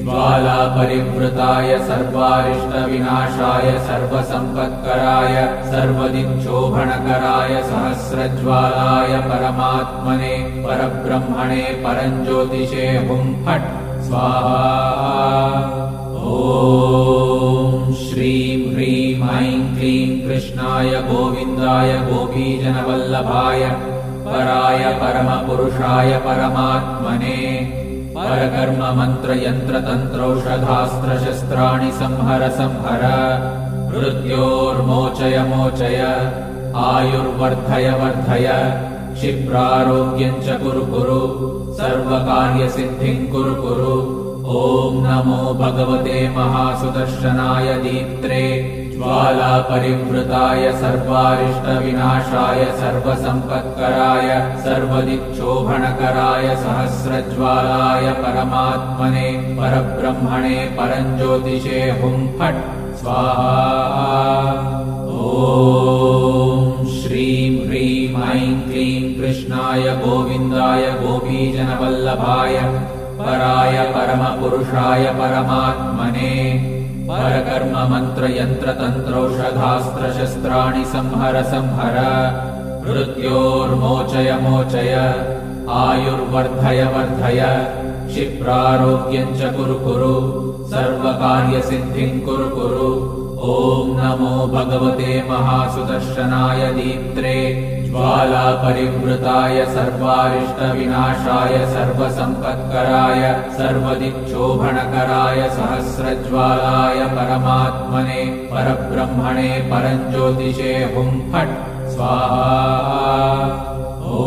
ज्वालापरिवृताय सर्वारिष्टविनाशाय सर्वसम्पत्कराय सर्वदिक्शोभणकराय सहस्रज्वालाय परमात्मने परब्रह्मणे परञ्ज्योतिषे हुं फट् स्वाहा। ॐ श्रीं ह्रीं ऐं क्लीं कृष्णाय गोविन्दाय गोपीजनवल्लभाय पराय परमपुरुषाय परमात्मने परकर्म मंत्र यंत्र तंत्रौषधास्त्रशस्त्राणि संहर संहर मृत्योर्मोचय मोचय आयुर्वर्धय वर्धय क्षिप्रारोग्यं च कुरु कुरु सर्वकार्यसिद्धिं कुरु कुरु। ॐ नमो भगवते महासुदर्शनाय दीप्त्रे ज्वालापरिवृताय सर्वारिष्टविनाशाय सर्वसम्पत्कराय सर्वदिक्शोभणकराय सहस्रज्वालाय परमात्मने परब्रह्मणे परञ्ज्योतिषे हुं फट् स्वाहा। ॐ श्रीं ह्रीं ऐं क्लीं कृष्णाय गोविन्दाय गोपीजनवल्लभाय पराय परमपुरुषाय परमात्मने परकर्म मंत्र यंत्र तंत्रौषधास्त्रशस्त्राणि संहर संहर मृत्योर्मोचय मोचय आयुर्वर्धय वर्धय क्षिप्रारोग्यं च कुरु कुरु सर्वकार्यसिद्धिं कुरु कुरु। ॐ नमो भगवते महासुदर्शनाय दीप्त्रे ज्वालापरिवृताय सर्वारिष्टविनाशाय सर्वसम्पत्कराय सर्वदिक्शोभणकराय सहस्रज्वालाय परमात्मने परब्रह्मणे परञ्ज्योतिषे हुं फट् स्वाहा। ॐ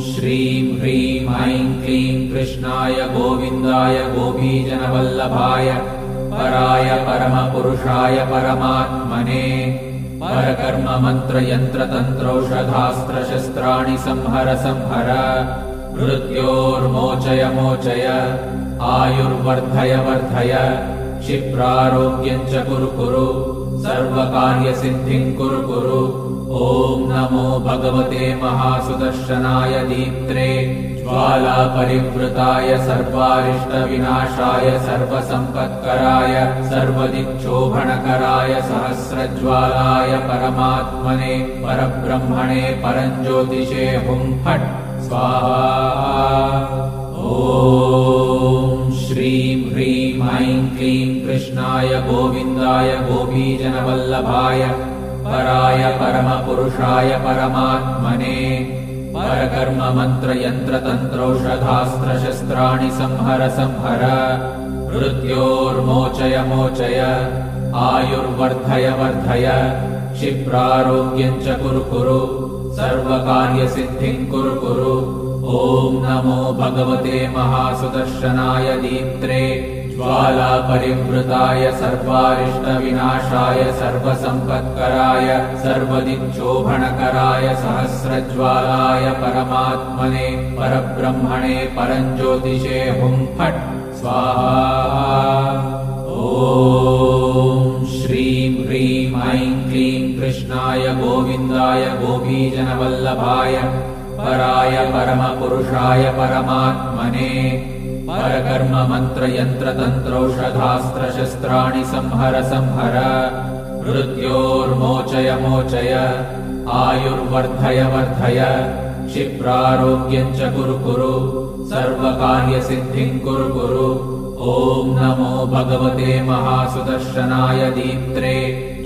श्रीं ह्रीं ऐं क्लीं कृष्णाय गोविन्दाय गोपीजनवल्लभाय पराय परमपुरुषाय परमात्मने परकर्म मंत्र यंत्र तंत्रौषधास्त्रशस्त्राणि संहर संहर मृत्योर्मोचय मोचय आयुर्वर्धय वर्धय क्षिप्रारोग्यं च कुरु कुरु सर्वकार्यसिद्धिं कुरु कुरु। ॐ नमो भगवते महासुदर्शनाय दीप्त्रे ज्वालापरिवृताय सर्वारिष्टविनाशाय सर्वसम्पत्कराय सर्वदिक्शोभणकराय सहस्रज्वालाय परमात्मने परब्रह्मणे परञ्ज्योतिषे हुं फट् स्वाहा। ॐ श्रीं ह्रीं ऐं क्लीं कृष्णाय गोविन्दाय गोपीजनवल्लभाय पराय परमपुरुषाय परमात्मने परकर्म मंत्र यंत्र तंत्रौषधास्त्रशस्त्राणि संहर संहर मृत्योर्मोचय मोचय आयुर्वर्धय वर्धय क्षिप्रारोग्यं च कुरु कुरु सर्वकार्यसिद्धिं कुरु कुरु। ॐ नमो भगवते महासुदर्शनाय दीप्त्रे ज्वालापरिवृताय सर्वारिष्टविनाशाय सर्वसम्पत्कराय सर्वदिक्शोभणकराय सहस्रज्वालाय परमात्मने परब्रह्मणे परञ्ज्योतिषे हुं फट् स्वाहा। ॐ श्रीं ह्रीं ऐं क्लीं कृष्णाय गोविन्दाय गोपीजनवल्लभाय पराय परमपुरुषाय परमात्मने परकर्म मंत्र यंत्र तंत्रौषधास्त्रशस्त्राणि संहर संहर मृत्योर्मोचय मोचय आयुर्वर्धय वर्धय क्षिप्रारोग्यं च कुरु कुरु सर्वकार्यसिद्धिं कुरु कुरु। ॐ नमो भगवते महासुदर्शनाय दीप्त्रे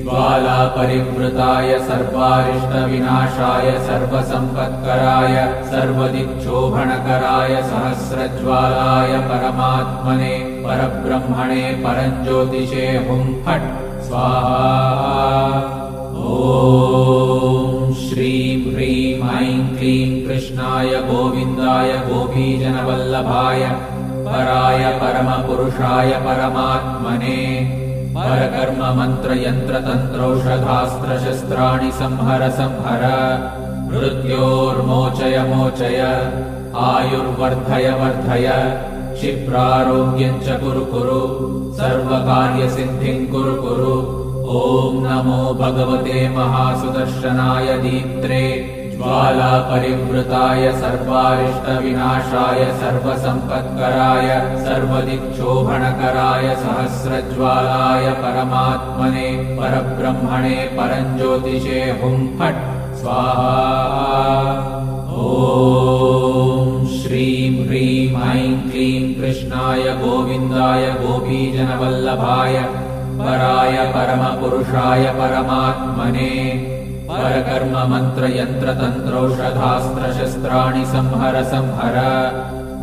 ज्वालापरिवृताय सर्वारिष्टविनाशाय सर्वसम्पत्कराय सर्वदिक्शोभणकराय सहस्रज्वालाय परमात्मने परब्रह्मणे परञ्ज्योतिषे हुं फट् स्वाहा। ॐ श्रीं ह्रीं ऐं क्लीं कृष्णाय गोविन्दाय गोपीजनवल्लभाय पराय परमपुरुषाय परमात्मने परकर्म मंत्र यंत्र तंत्रौषधास्त्रशस्त्राणि संहर संहर मृत्योर्मोचय मोचय आयुर्वर्धय वर्धय क्षिप्रारोग्यं च कुरु कुरु सर्वकार्यसिद्धिं कुरु कुरु। ॐ नमो भगवते महासुदर्शनाय दीप्त्रे ज्वालापरिवृताय सर्वारिष्टविनाशाय सर्वसम्पत्कराय सर्वदिक्शोभणकराय सहस्रज्वालाय परमात्मने परब्रह्मणे परञ्ज्योतिषे हुं फट् स्वाहा। ॐ श्रीं ह्रीं ऐं क्लीं कृष्णाय गोविन्दाय गोपीजनवल्लभाय पराय परमपुरुषाय परमात्मने परकर्म मंत्र यंत्र तंत्रौषधास्त्रशस्त्राणि संहर संहर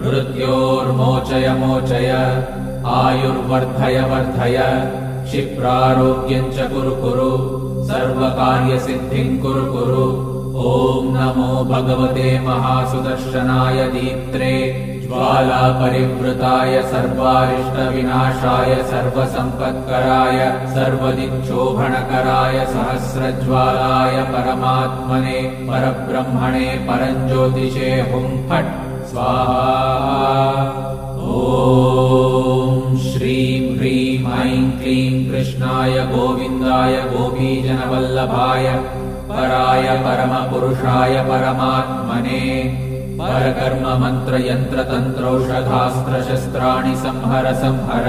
मृत्योर्मोचय मोचय आयुर्वर्धय वर्धय क्षिप्रारोग्यं च कुरु कुरु सर्वकार्यसिद्धिं कुरु कुरु। ॐ नमो भगवते महासुदर्शनाय दीप्त्रे ज्वालापरिवृताय सर्वारिष्टविनाशाय सर्वसम्पत्कराय सर्वदिक्शोभणकराय सहस्रज्वालाय परमात्मने परब्रह्मणे परञ्ज्योतिषे हुं फट् स्वाहा। ॐ श्रीं ह्रीं ऐं क्लीं कृष्णाय गोविन्दाय गोपीजनवल्लभाय पराय परमपुरुषाय परमात्मने परकर्म मंत्र यंत्र तंत्रौषधास्त्रशस्त्राणि संहर संहर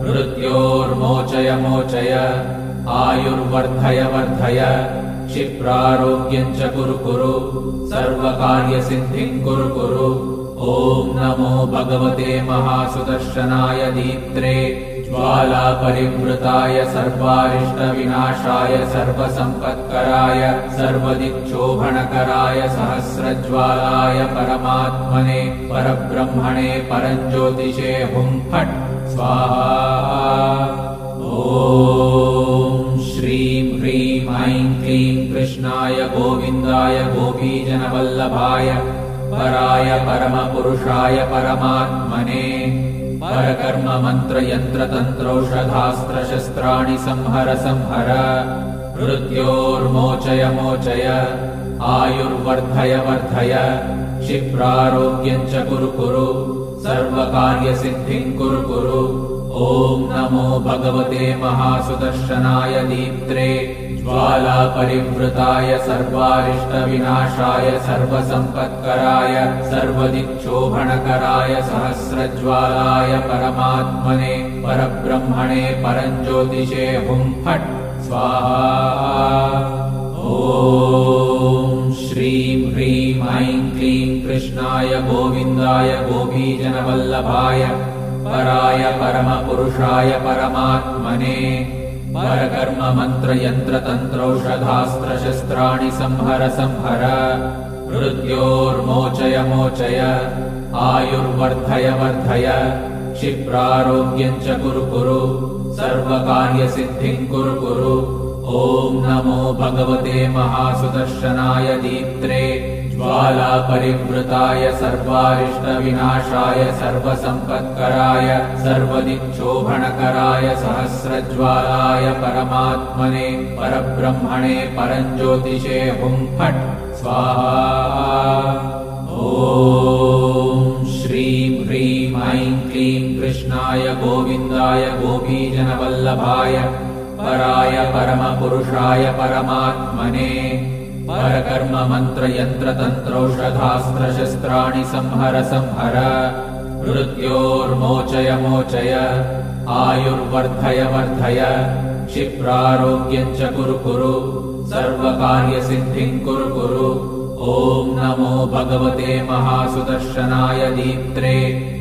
मृत्योर्मोचय मोचय आयुर्वर्धय वर्धय क्षिप्रारोग्यं च कुरु कुरु सर्वकार्यसिद्धिं कुरु कुरु। ॐ नमो भगवते महासुदर्शनाय दीप्त्रे ज्वालापरिवृताय सर्वारिष्टविनाशाय सर्वसम्पत्कराय सर्वदिक्शोभणकराय सहस्रज्वालाय परमात्मने परब्रह्मणे परञ्ज्योतिषे हुं फट् स्वाहा। ॐ श्रीं ह्रीं ऐं क्लीं कृष्णाय गोविन्दाय गोपीजनवल्लभाय पराय परमपुरुषाय परमात्मने परकर्म मंत्र यंत्र तंत्रौषधास्त्रशस्त्राणि संहर संहर मृत्योर्मोचय मोचय आयुर्वर्धय वर्धय क्षिप्रारोग्यं च कुरु कुरु सर्वकार्यसिद्धिं कुरु कुरु। ॐ नमो भगवते महासुदर्शनाय दीप्त्रे ज्वालापरिवृताय सर्वारिष्टविनाशाय सर्वसम्पत्कराय सर्वदिक्शोभणकराय सहस्रज्वालाय परमात्मने परब्रह्मणे परञ्ज्योतिषे हुं फट् स्वाहा। ॐ श्रीं ह्रीं ऐं क्लीं कृष्णाय गोविन्दाय गोपीजनवल्लभाय पराय परमपुरुषाय परमात्मने परकर्म मंत्र यंत्र तंत्रौषधास्त्रशस्त्राणि संहर संहर मृत्योर्मोचय मोचय आयुर्वर्धय वर्धय क्षिप्रारोग्यं च कुरु कुरु सर्वकार्यसिद्धिं कुरु कुरु। ॐ नमो भगवते महासुदर्शनाय दीप्त्रे ज्वालापरिवृताय सर्वारिष्टविनाशाय सर्वसम्पत्कराय सर्वदिक्शोभणकराय सहस्रज्वालाय परमात्मने परब्रह्मणे परञ्ज्योतिषे हुं फट् स्वाहा। ॐ श्रीं ह्रीं ऐं क्लीं कृष्णाय गोविन्दाय गोपीजनवल्लभाय पराय परमपुरुषाय परमात्मने परकर्म मंत्र यंत्र तंत्रौषधास्त्रशस्त्राणि संहर संहर मृत्योर्मोचय मोचय आयुर्वर्धय वर्धय क्षिप्रारोग्यं च कुरु कुरु सर्वकार्यसिद्धिं कुरु कुरु। ॐ नमो भगवते महासुदर्शनाय दीप्त्रे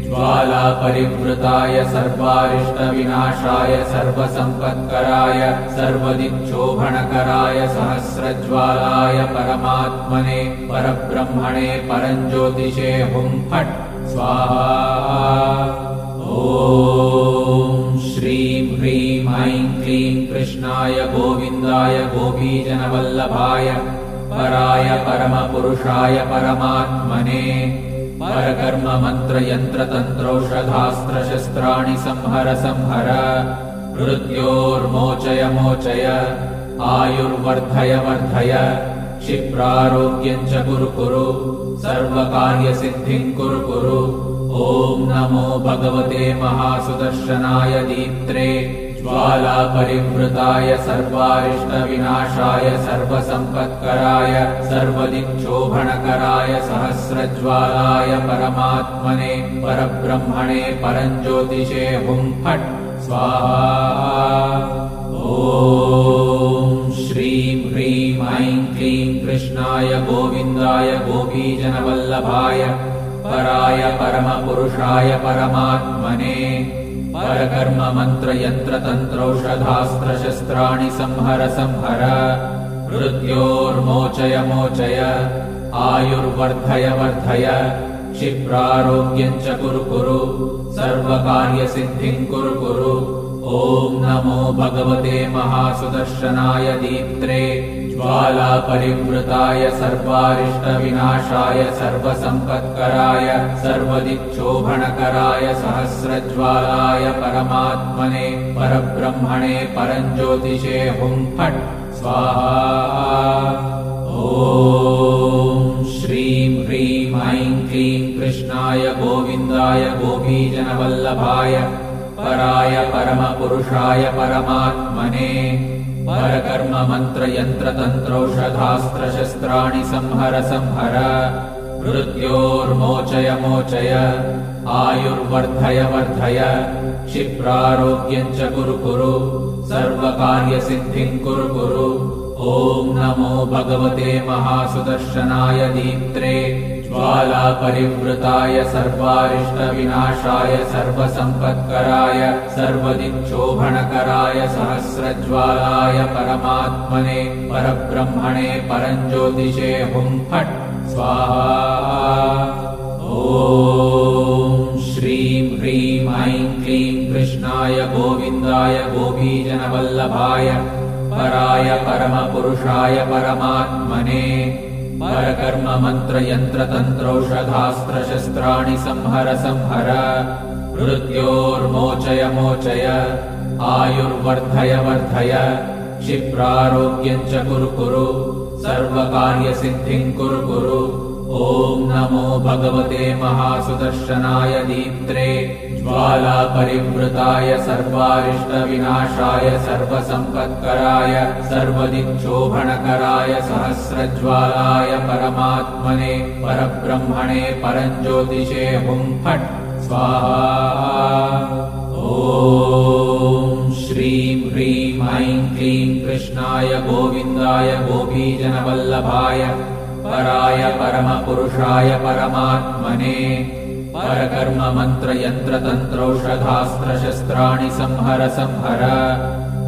ज्वालापरिवृताय सर्वारिष्टविनाशाय सर्वसम्पत्कराय सर्वदिक्शोभणकराय सहस्रज्वालाय परमात्मने परब्रह्मणे परञ्ज्योतिषे हुं फट् स्वाहा। ॐ श्रीं ह्रीं ऐं क्लीं कृष्णाय गोविन्दाय गोपीजनवल्लभाय पराय परमपुरुषाय परमात्मने परकर्म मंत्र यंत्र तंत्रौषधास्त्रशस्त्राणि संहर संहर मृत्योर्मोचय मोचय आयुर्वर्धय वर्धय क्षिप्रारोग्यं च कुरु कुरु सर्वकार्यसिद्धिं कुरु कुरु। ॐ नमो भगवते महासुदर्शनाय दीप्त्रे ज्वालापरिवृताय सर्वारिष्टविनाशाय सर्वसम्पत्कराय सर्वदिक्शोभणकराय सहस्रज्वालाय परमात्मने परब्रह्मणे परञ्ज्योतिषे हुं फट् स्वाहा। ॐ श्रीं ह्रीं ऐं क्लीं कृष्णाय गोविन्दाय गोपीजनवल्लभाय पराय परमपुरुषाय परमात्मने परकर्म मंत्र यंत्र तंत्रौषधास्त्रशस्त्राणि संहर संहर मृत्योर्मोचय मोचय आयुर्वर्धय वर्धय क्षिप्रारोग्यं च कुरु कुरु सर्वकार्यसिद्धिं कुरु कुरु। ॐ नमो भगवते महासुदर्शनाय दीप्त्रे ज्वालापरिवृताय सर्वारिष्टविनाशाय सर्वसम्पत्कराय सर्वदिक्शोभणकराय सहस्रज्वालाय परमात्मने परब्रह्मणे परञ्ज्योतिषे हुं फट् स्वाहा। ॐ श्रीं ह्रीं ऐं क्लीं कृष्णाय गोविन्दाय गोपीजनवल्लभाय पराय परमपुरुषाय परमात्मने परकर्म मंत्र यंत्र तंत्रौषधास्त्रशस्त्राणि संहर संहर मृत्योर्मोचय मोचय आयुर्वर्धय वर्धय क्षिप्रारोग्यं च कुरु कुरु सर्वकार्यसिद्धिं कुरु कुरु। ॐ नमो भगवते महासुदर्शनाय दीप्त्रे ज्वालापरिवृताय सर्वारिष्टविनाशाय सर्वसम्पत्कराय सर्वदिक्शोभणकराय सहस्रज्वालाय परमात्मने परब्रह्मणे परञ्ज्योतिषे हुं फट् स्वाहा। ॐ श्रीं ह्रीं ऐं क्लीं कृष्णाय गोविन्दाय गोपीजनवल्लभाय पराय परमपुरुषाय परमात्मने परकर्म मंत्र यंत्र तंत्रौषधास्त्रशस्त्राणि संहर संहर मृत्योर्मोचय मोचय आयुर्वर्धय वर्धय क्षिप्रारोग्यं च कुरु कुरु सर्वकार्यसिद्धिं कुरु कुरु। ॐ नमो भगवते महासुदर्शनाय दीप्त्रे ज्वालापरिवृताय सर्वारिष्टविनाशाय सर्वसम्पत्कराय सर्वदिक्शोभणकराय सहस्रज्वालाय परमात्मने परब्रह्मणे परञ्ज्योतिषे हुं फट् स्वाहा। ॐ श्रीं ह्रीं ऐं क्लीं कृष्णाय गोविन्दाय गोपीजनवल्लभाय पराय परमपुरुषाय परमात्मने परकर्म मंत्र यंत्र तंत्रौषधास्त्रशस्त्राणि संहर संहर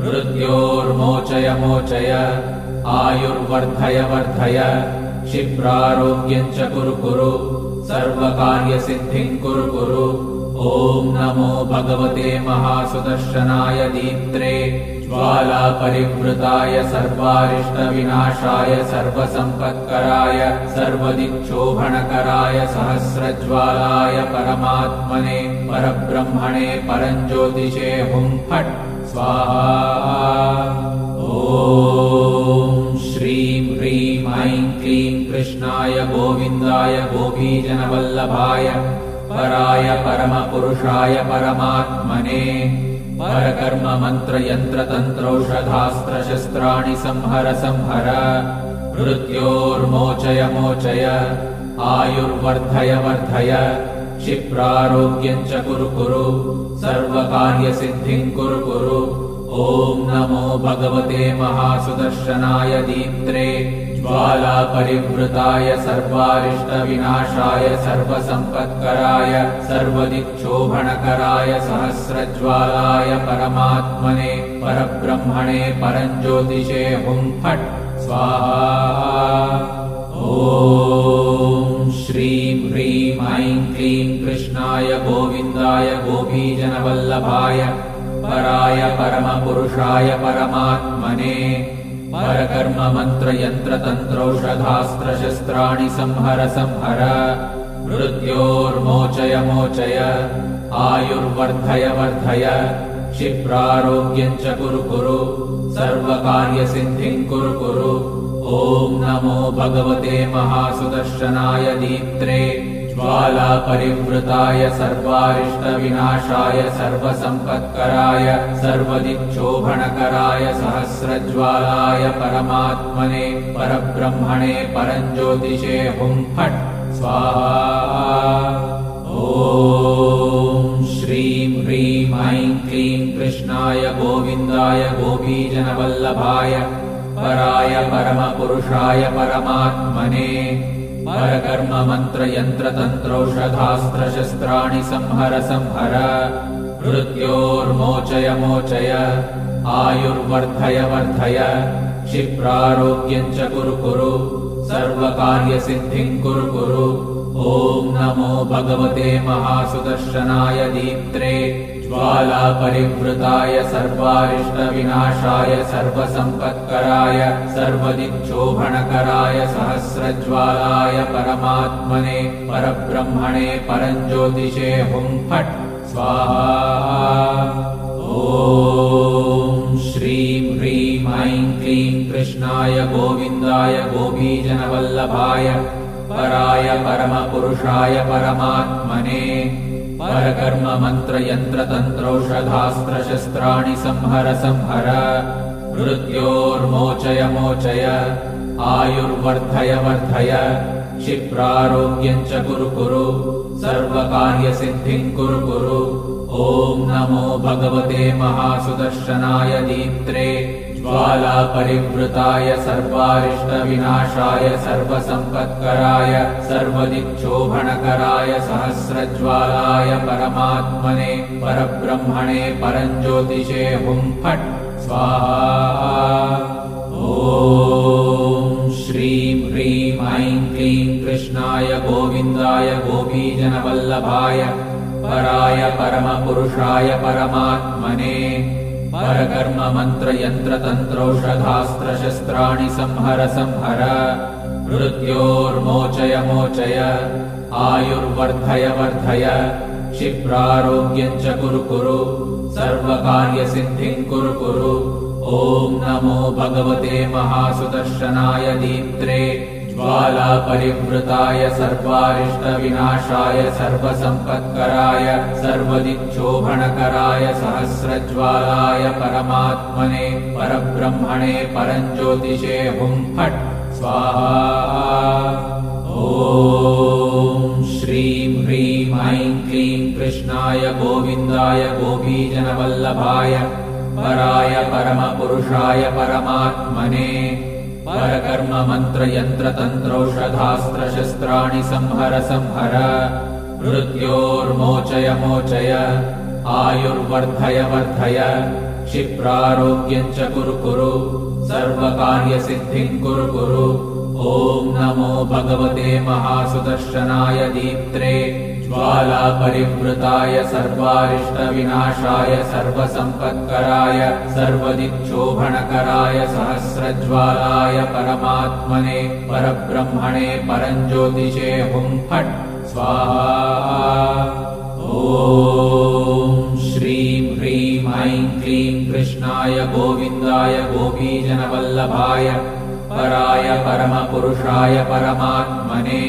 मृत्योर्मोचय मोचय आयुर्वर्धय वर्धय क्षिप्रारोग्यं च कुरु कुरु सर्वकार्यसिद्धिं कुरु कुरु। ॐ नमो भगवते महासुदर्शनाय दीप्त्रे ज्वालापरिवृताय सर्वारिष्टविनाशाय सर्वसम्पत्कराय सर्वदिक्शोभणकराय सहस्रज्वालाय परमात्मने परब्रह्मणे परञ्ज्योतिषे हुं फट् स्वाहा। ॐ श्रीं ह्रीं ऐं क्लीं कृष्णाय गोविन्दाय गोपीजनवल्लभाय पराय परमपुरुषाय परमात्मने परकर्म मंत्र यंत्र तंत्रौषधास्त्रशस्त्राणि संहर संहर मृत्योर्मोचय मोचय आयुर्वर्धय वर्धय क्षिप्रारोग्यं च कुरु कुरु सर्वकार्यसिद्धिं कुरु कुरु। ॐ नमो भगवते महासुदर्शनाय दीप्त्रे ज्वालापरिवृताय सर्वारिष्टविनाशाय सर्वसम्पत्कराय सर्वदिक्शोभणकराय सहस्रज्वालाय परमात्मने परब्रह्मणे परञ्ज्योतिषे हुं फट् स्वाहा। ॐ श्रीं ह्रीं ऐं क्लीं कृष्णाय गोविन्दाय गोपीजनवल्लभाय पराय परमपुरुषाय परमात्मने परकर्म मंत्र यंत्र तंत्रौषधास्त्रशस्त्राणि संहर संहर मृत्योर्मोचय मोचय आयुर्वर्धय वर्धय क्षिप्रारोग्यं च कुरु कुरु सर्वकार्यसिद्धिं कुरु कुरु। ॐ नमो भगवते महासुदर्शनाय दीप्त्रे ज्वालापरिवृताय सर्वारिष्टविनाशाय सर्वसम्पत्कराय सर्वदिक्शोभणकराय सहस्रज्वालाय परमात्मने परब्रह्मणे परञ्ज्योतिषे हुं फट् स्वाहा। ॐ श्रीं ह्रीं ऐं क्लीं कृष्णाय गोविन्दाय गोपीजनवल्लभाय पराय परमपुरुषाय परमात्मने परकर्म मंत्र यंत्र तंत्रौषधास्त्रशस्त्राणि संहर संहर मृत्योर्मोचय मोचय आयुर्वर्धय वर्धय क्षिप्रारोग्यं च कुरु कुरु सर्वकार्यसिद्धिं कुरु कुरु। ॐ नमो भगवते महासुदर्शनाय दीप्त्रे ज्वालापरिवृताय सर्वारिष्टविनाशाय सर्वसम्पत्कराय सर्वदिक्शोभणकराय सहस्रज्वालाय परमात्मने परब्रह्मणे परञ्ज्योतिषे हुं फट् स्वाहा। ॐ श्रीं ह्रीं ऐं क्लीं कृष्णाय गोविन्दाय गोपीजनवल्लभाय पराय परमपुरुषाय परमात्मने परकर्म मंत्र यंत्र तंत्रौषधास्त्रशस्त्राणि संहर संहर मृत्योर्मोचय मोचय आयुर्वर्धय वर्धय क्षिप्रारोग्यं च कुरु कुरु सर्वकार्यसिद्धिं कुरु कुरु। ॐ नमो भगवते महासुदर्शनाय दीप्त्रे ज्वालापरिवृताय सर्वारिष्टविनाशाय सर्वसम्पत्कराय सर्वदिक्शोभणकराय सहस्रज्वालाय परमात्मने परब्रह्मणे परञ्ज्योतिषे हुं फट् स्वाहा। ॐ श्रीं ह्रीं ऐं क्लीं कृष्णाय गोविन्दाय गोपीजनवल्लभाय पराय परमपुरुषाय परमात्मने परकर्म मंत्र यंत्र तंत्रौषधास्त्रशस्त्राणि संहर संहर मृत्योर्मोचय मोचय आयुर्वर्धय वर्धय क्षिप्रारोग्यं च कुरु कुरु सर्वकार्यसिद्धिं कुरु कुरु। ॐ नमो भगवते महासुदर्शनाय दीप्त्रे ज्वालापरिवृताय सर्वारिष्टविनाशाय सर्वसम्पत्कराय सर्वदिक्शोभणकराय सहस्रज्वालाय परमात्मने परब्रह्मणे परञ्ज्योतिषे हुं फट् स्वाहा। ॐ श्रीं ह्रीं ऐं क्लीं कृष्णाय गोविन्दाय गोपीजनवल्लभाय पराय परमपुरुषाय परमात्मने परकर्म मंत्र यंत्र तंत्रौषधास्त्रशस्त्राणि संहर संहर मृत्योर्मोचय मोचय आयुर्वर्धय वर्धय क्षिप्रारोग्यं च कुरु कुरु सर्वकार्यसिद्धिं कुरु कुरु। ॐ नमो भगवते महासुदर्शनाय दीप्त्रे ज्वालापरिवृताय सर्वारिष्टविनाशाय सर्वसम्पत्कराय सर्वदिक्शोभणकराय सहस्रज्वालाय परमात्मने परब्रह्मणे परञ्ज्योतिषे हुं फट् स्वाहा। ॐ श्रीं ह्रीं ऐं क्लीं कृष्णाय गोविन्दाय गोपीजनवल्लभाय पराय परमपुरुषाय परमात्मने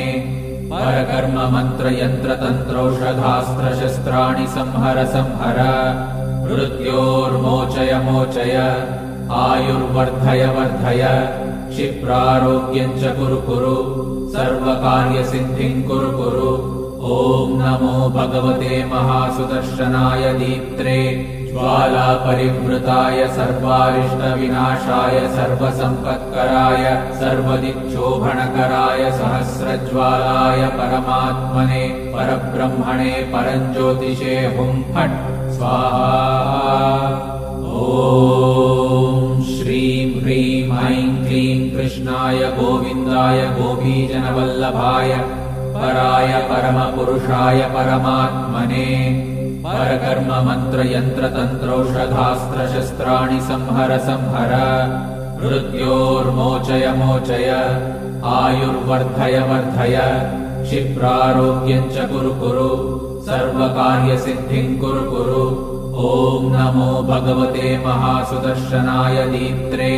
परकर्म मंत्र यंत्र तंत्रौषधास्त्रशस्त्राणि संहर संहर मृत्योर्मोचय मोचय आयुर्वर्धय वर्धय क्षिप्रारोग्यं च कुरु कुरु सर्वकार्यसिद्धिं कुरु कुरु। ॐ नमो भगवते महासुदर्शनाय दीप्त्रे ज्वालापरिवृताय सर्वारिष्टविनाशाय सर्वसम्पत्कराय सर्वदिक्शोभणकराय सहस्रज्वालाय परमात्मने परब्रह्मणे परञ्ज्योतिषे हुं फट् स्वाहा। ॐ श्रीं ह्रीं ऐं क्लीं कृष्णाय गोविन्दाय गोपीजनवल्लभाय पराय परमपुरुषाय परमात्मने परकर्म मंत्र यंत्र तंत्रौषधास्त्रशस्त्राणि संहर संहर मृत्योर्मोचय मोचय आयुर्वर्धय वर्धय क्षिप्रारोग्यं च कुरु कुरु सर्वकार्यसिद्धिं कुरु कुरु। ॐ नमो भगवते महासुदर्शनाय दीप्त्रे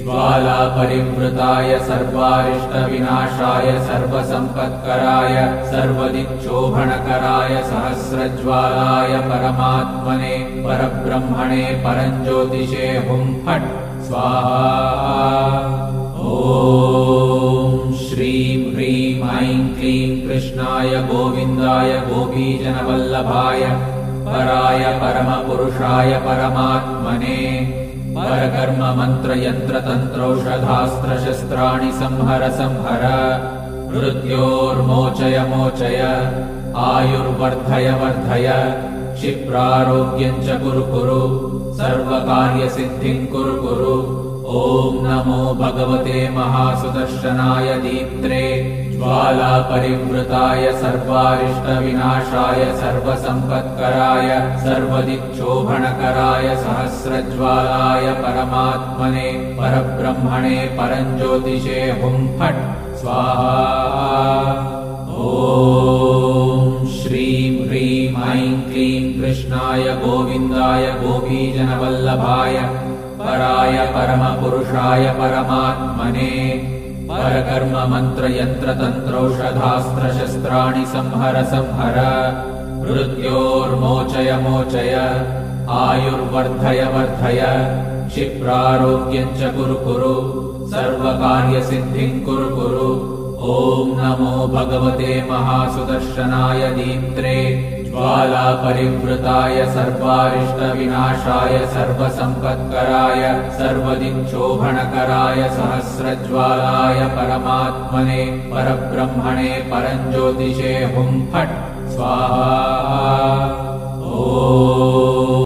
ज्वालापरिवृताय सर्वारिष्टविनाशाय सर्वसम्पत्कराय सर्वदिक्शोभणकराय सहस्रज्वालाय परमात्मने परब्रह्मणे परञ्ज्योतिषे हुं फट् स्वाहा। ॐ श्रीं ह्रीं ऐं क्लीं कृष्णाय गोविन्दाय गोपीजनवल्लभाय पराय परमपुरुषाय परमात्मने परकर्म मंत्र यंत्र तंत्रौषधास्त्रशस्त्राणि संहर संहर मृत्योर्मोचय मोचय आयुर्वर्धय वर्धय क्षिप्रारोग्यं च कुरु कुरु सर्वकार्यसिद्धिं कुरु कुरु। ॐ नमो भगवते महासुदर्शनाय दीप्त्रे ज्वालापरिवृताय सर्वारिष्टविनाशाय सर्वसम्पत्कराय सर्वदिक्शोभणकराय सहस्रज्वालाय परमात्मने परब्रह्मणे परञ्ज्योतिषे हुं फट् स्वाहा। ॐ श्रीं ह्रीं ऐं क्लीं कृष्णाय गोविन्दाय गोपीजनवल्लभाय पराय परमपुरुषाय परमात्मने परकर्म मंत्र यंत्र तंत्रौषधास्त्रशस्त्राणि संहर संहर मृत्योर्मोचय मोचय आयुर्वर्धय वर्धय क्षिप्रारोग्यं च कुरु कुरु सर्वकार्यसिद्धिं कुरु कुरु। ॐ नमो भगवते महासुदर्शनाय दीप्त्रे ज्वालापरिवृताय सर्वारिष्टविनाशाय सर्वसम्पत्कराय सर्वदिक्शोभणकराय सहस्रज्वालाय परमात्मने परब्रह्मणे परञ्ज्योतिषे हुं फट् स्वाहा।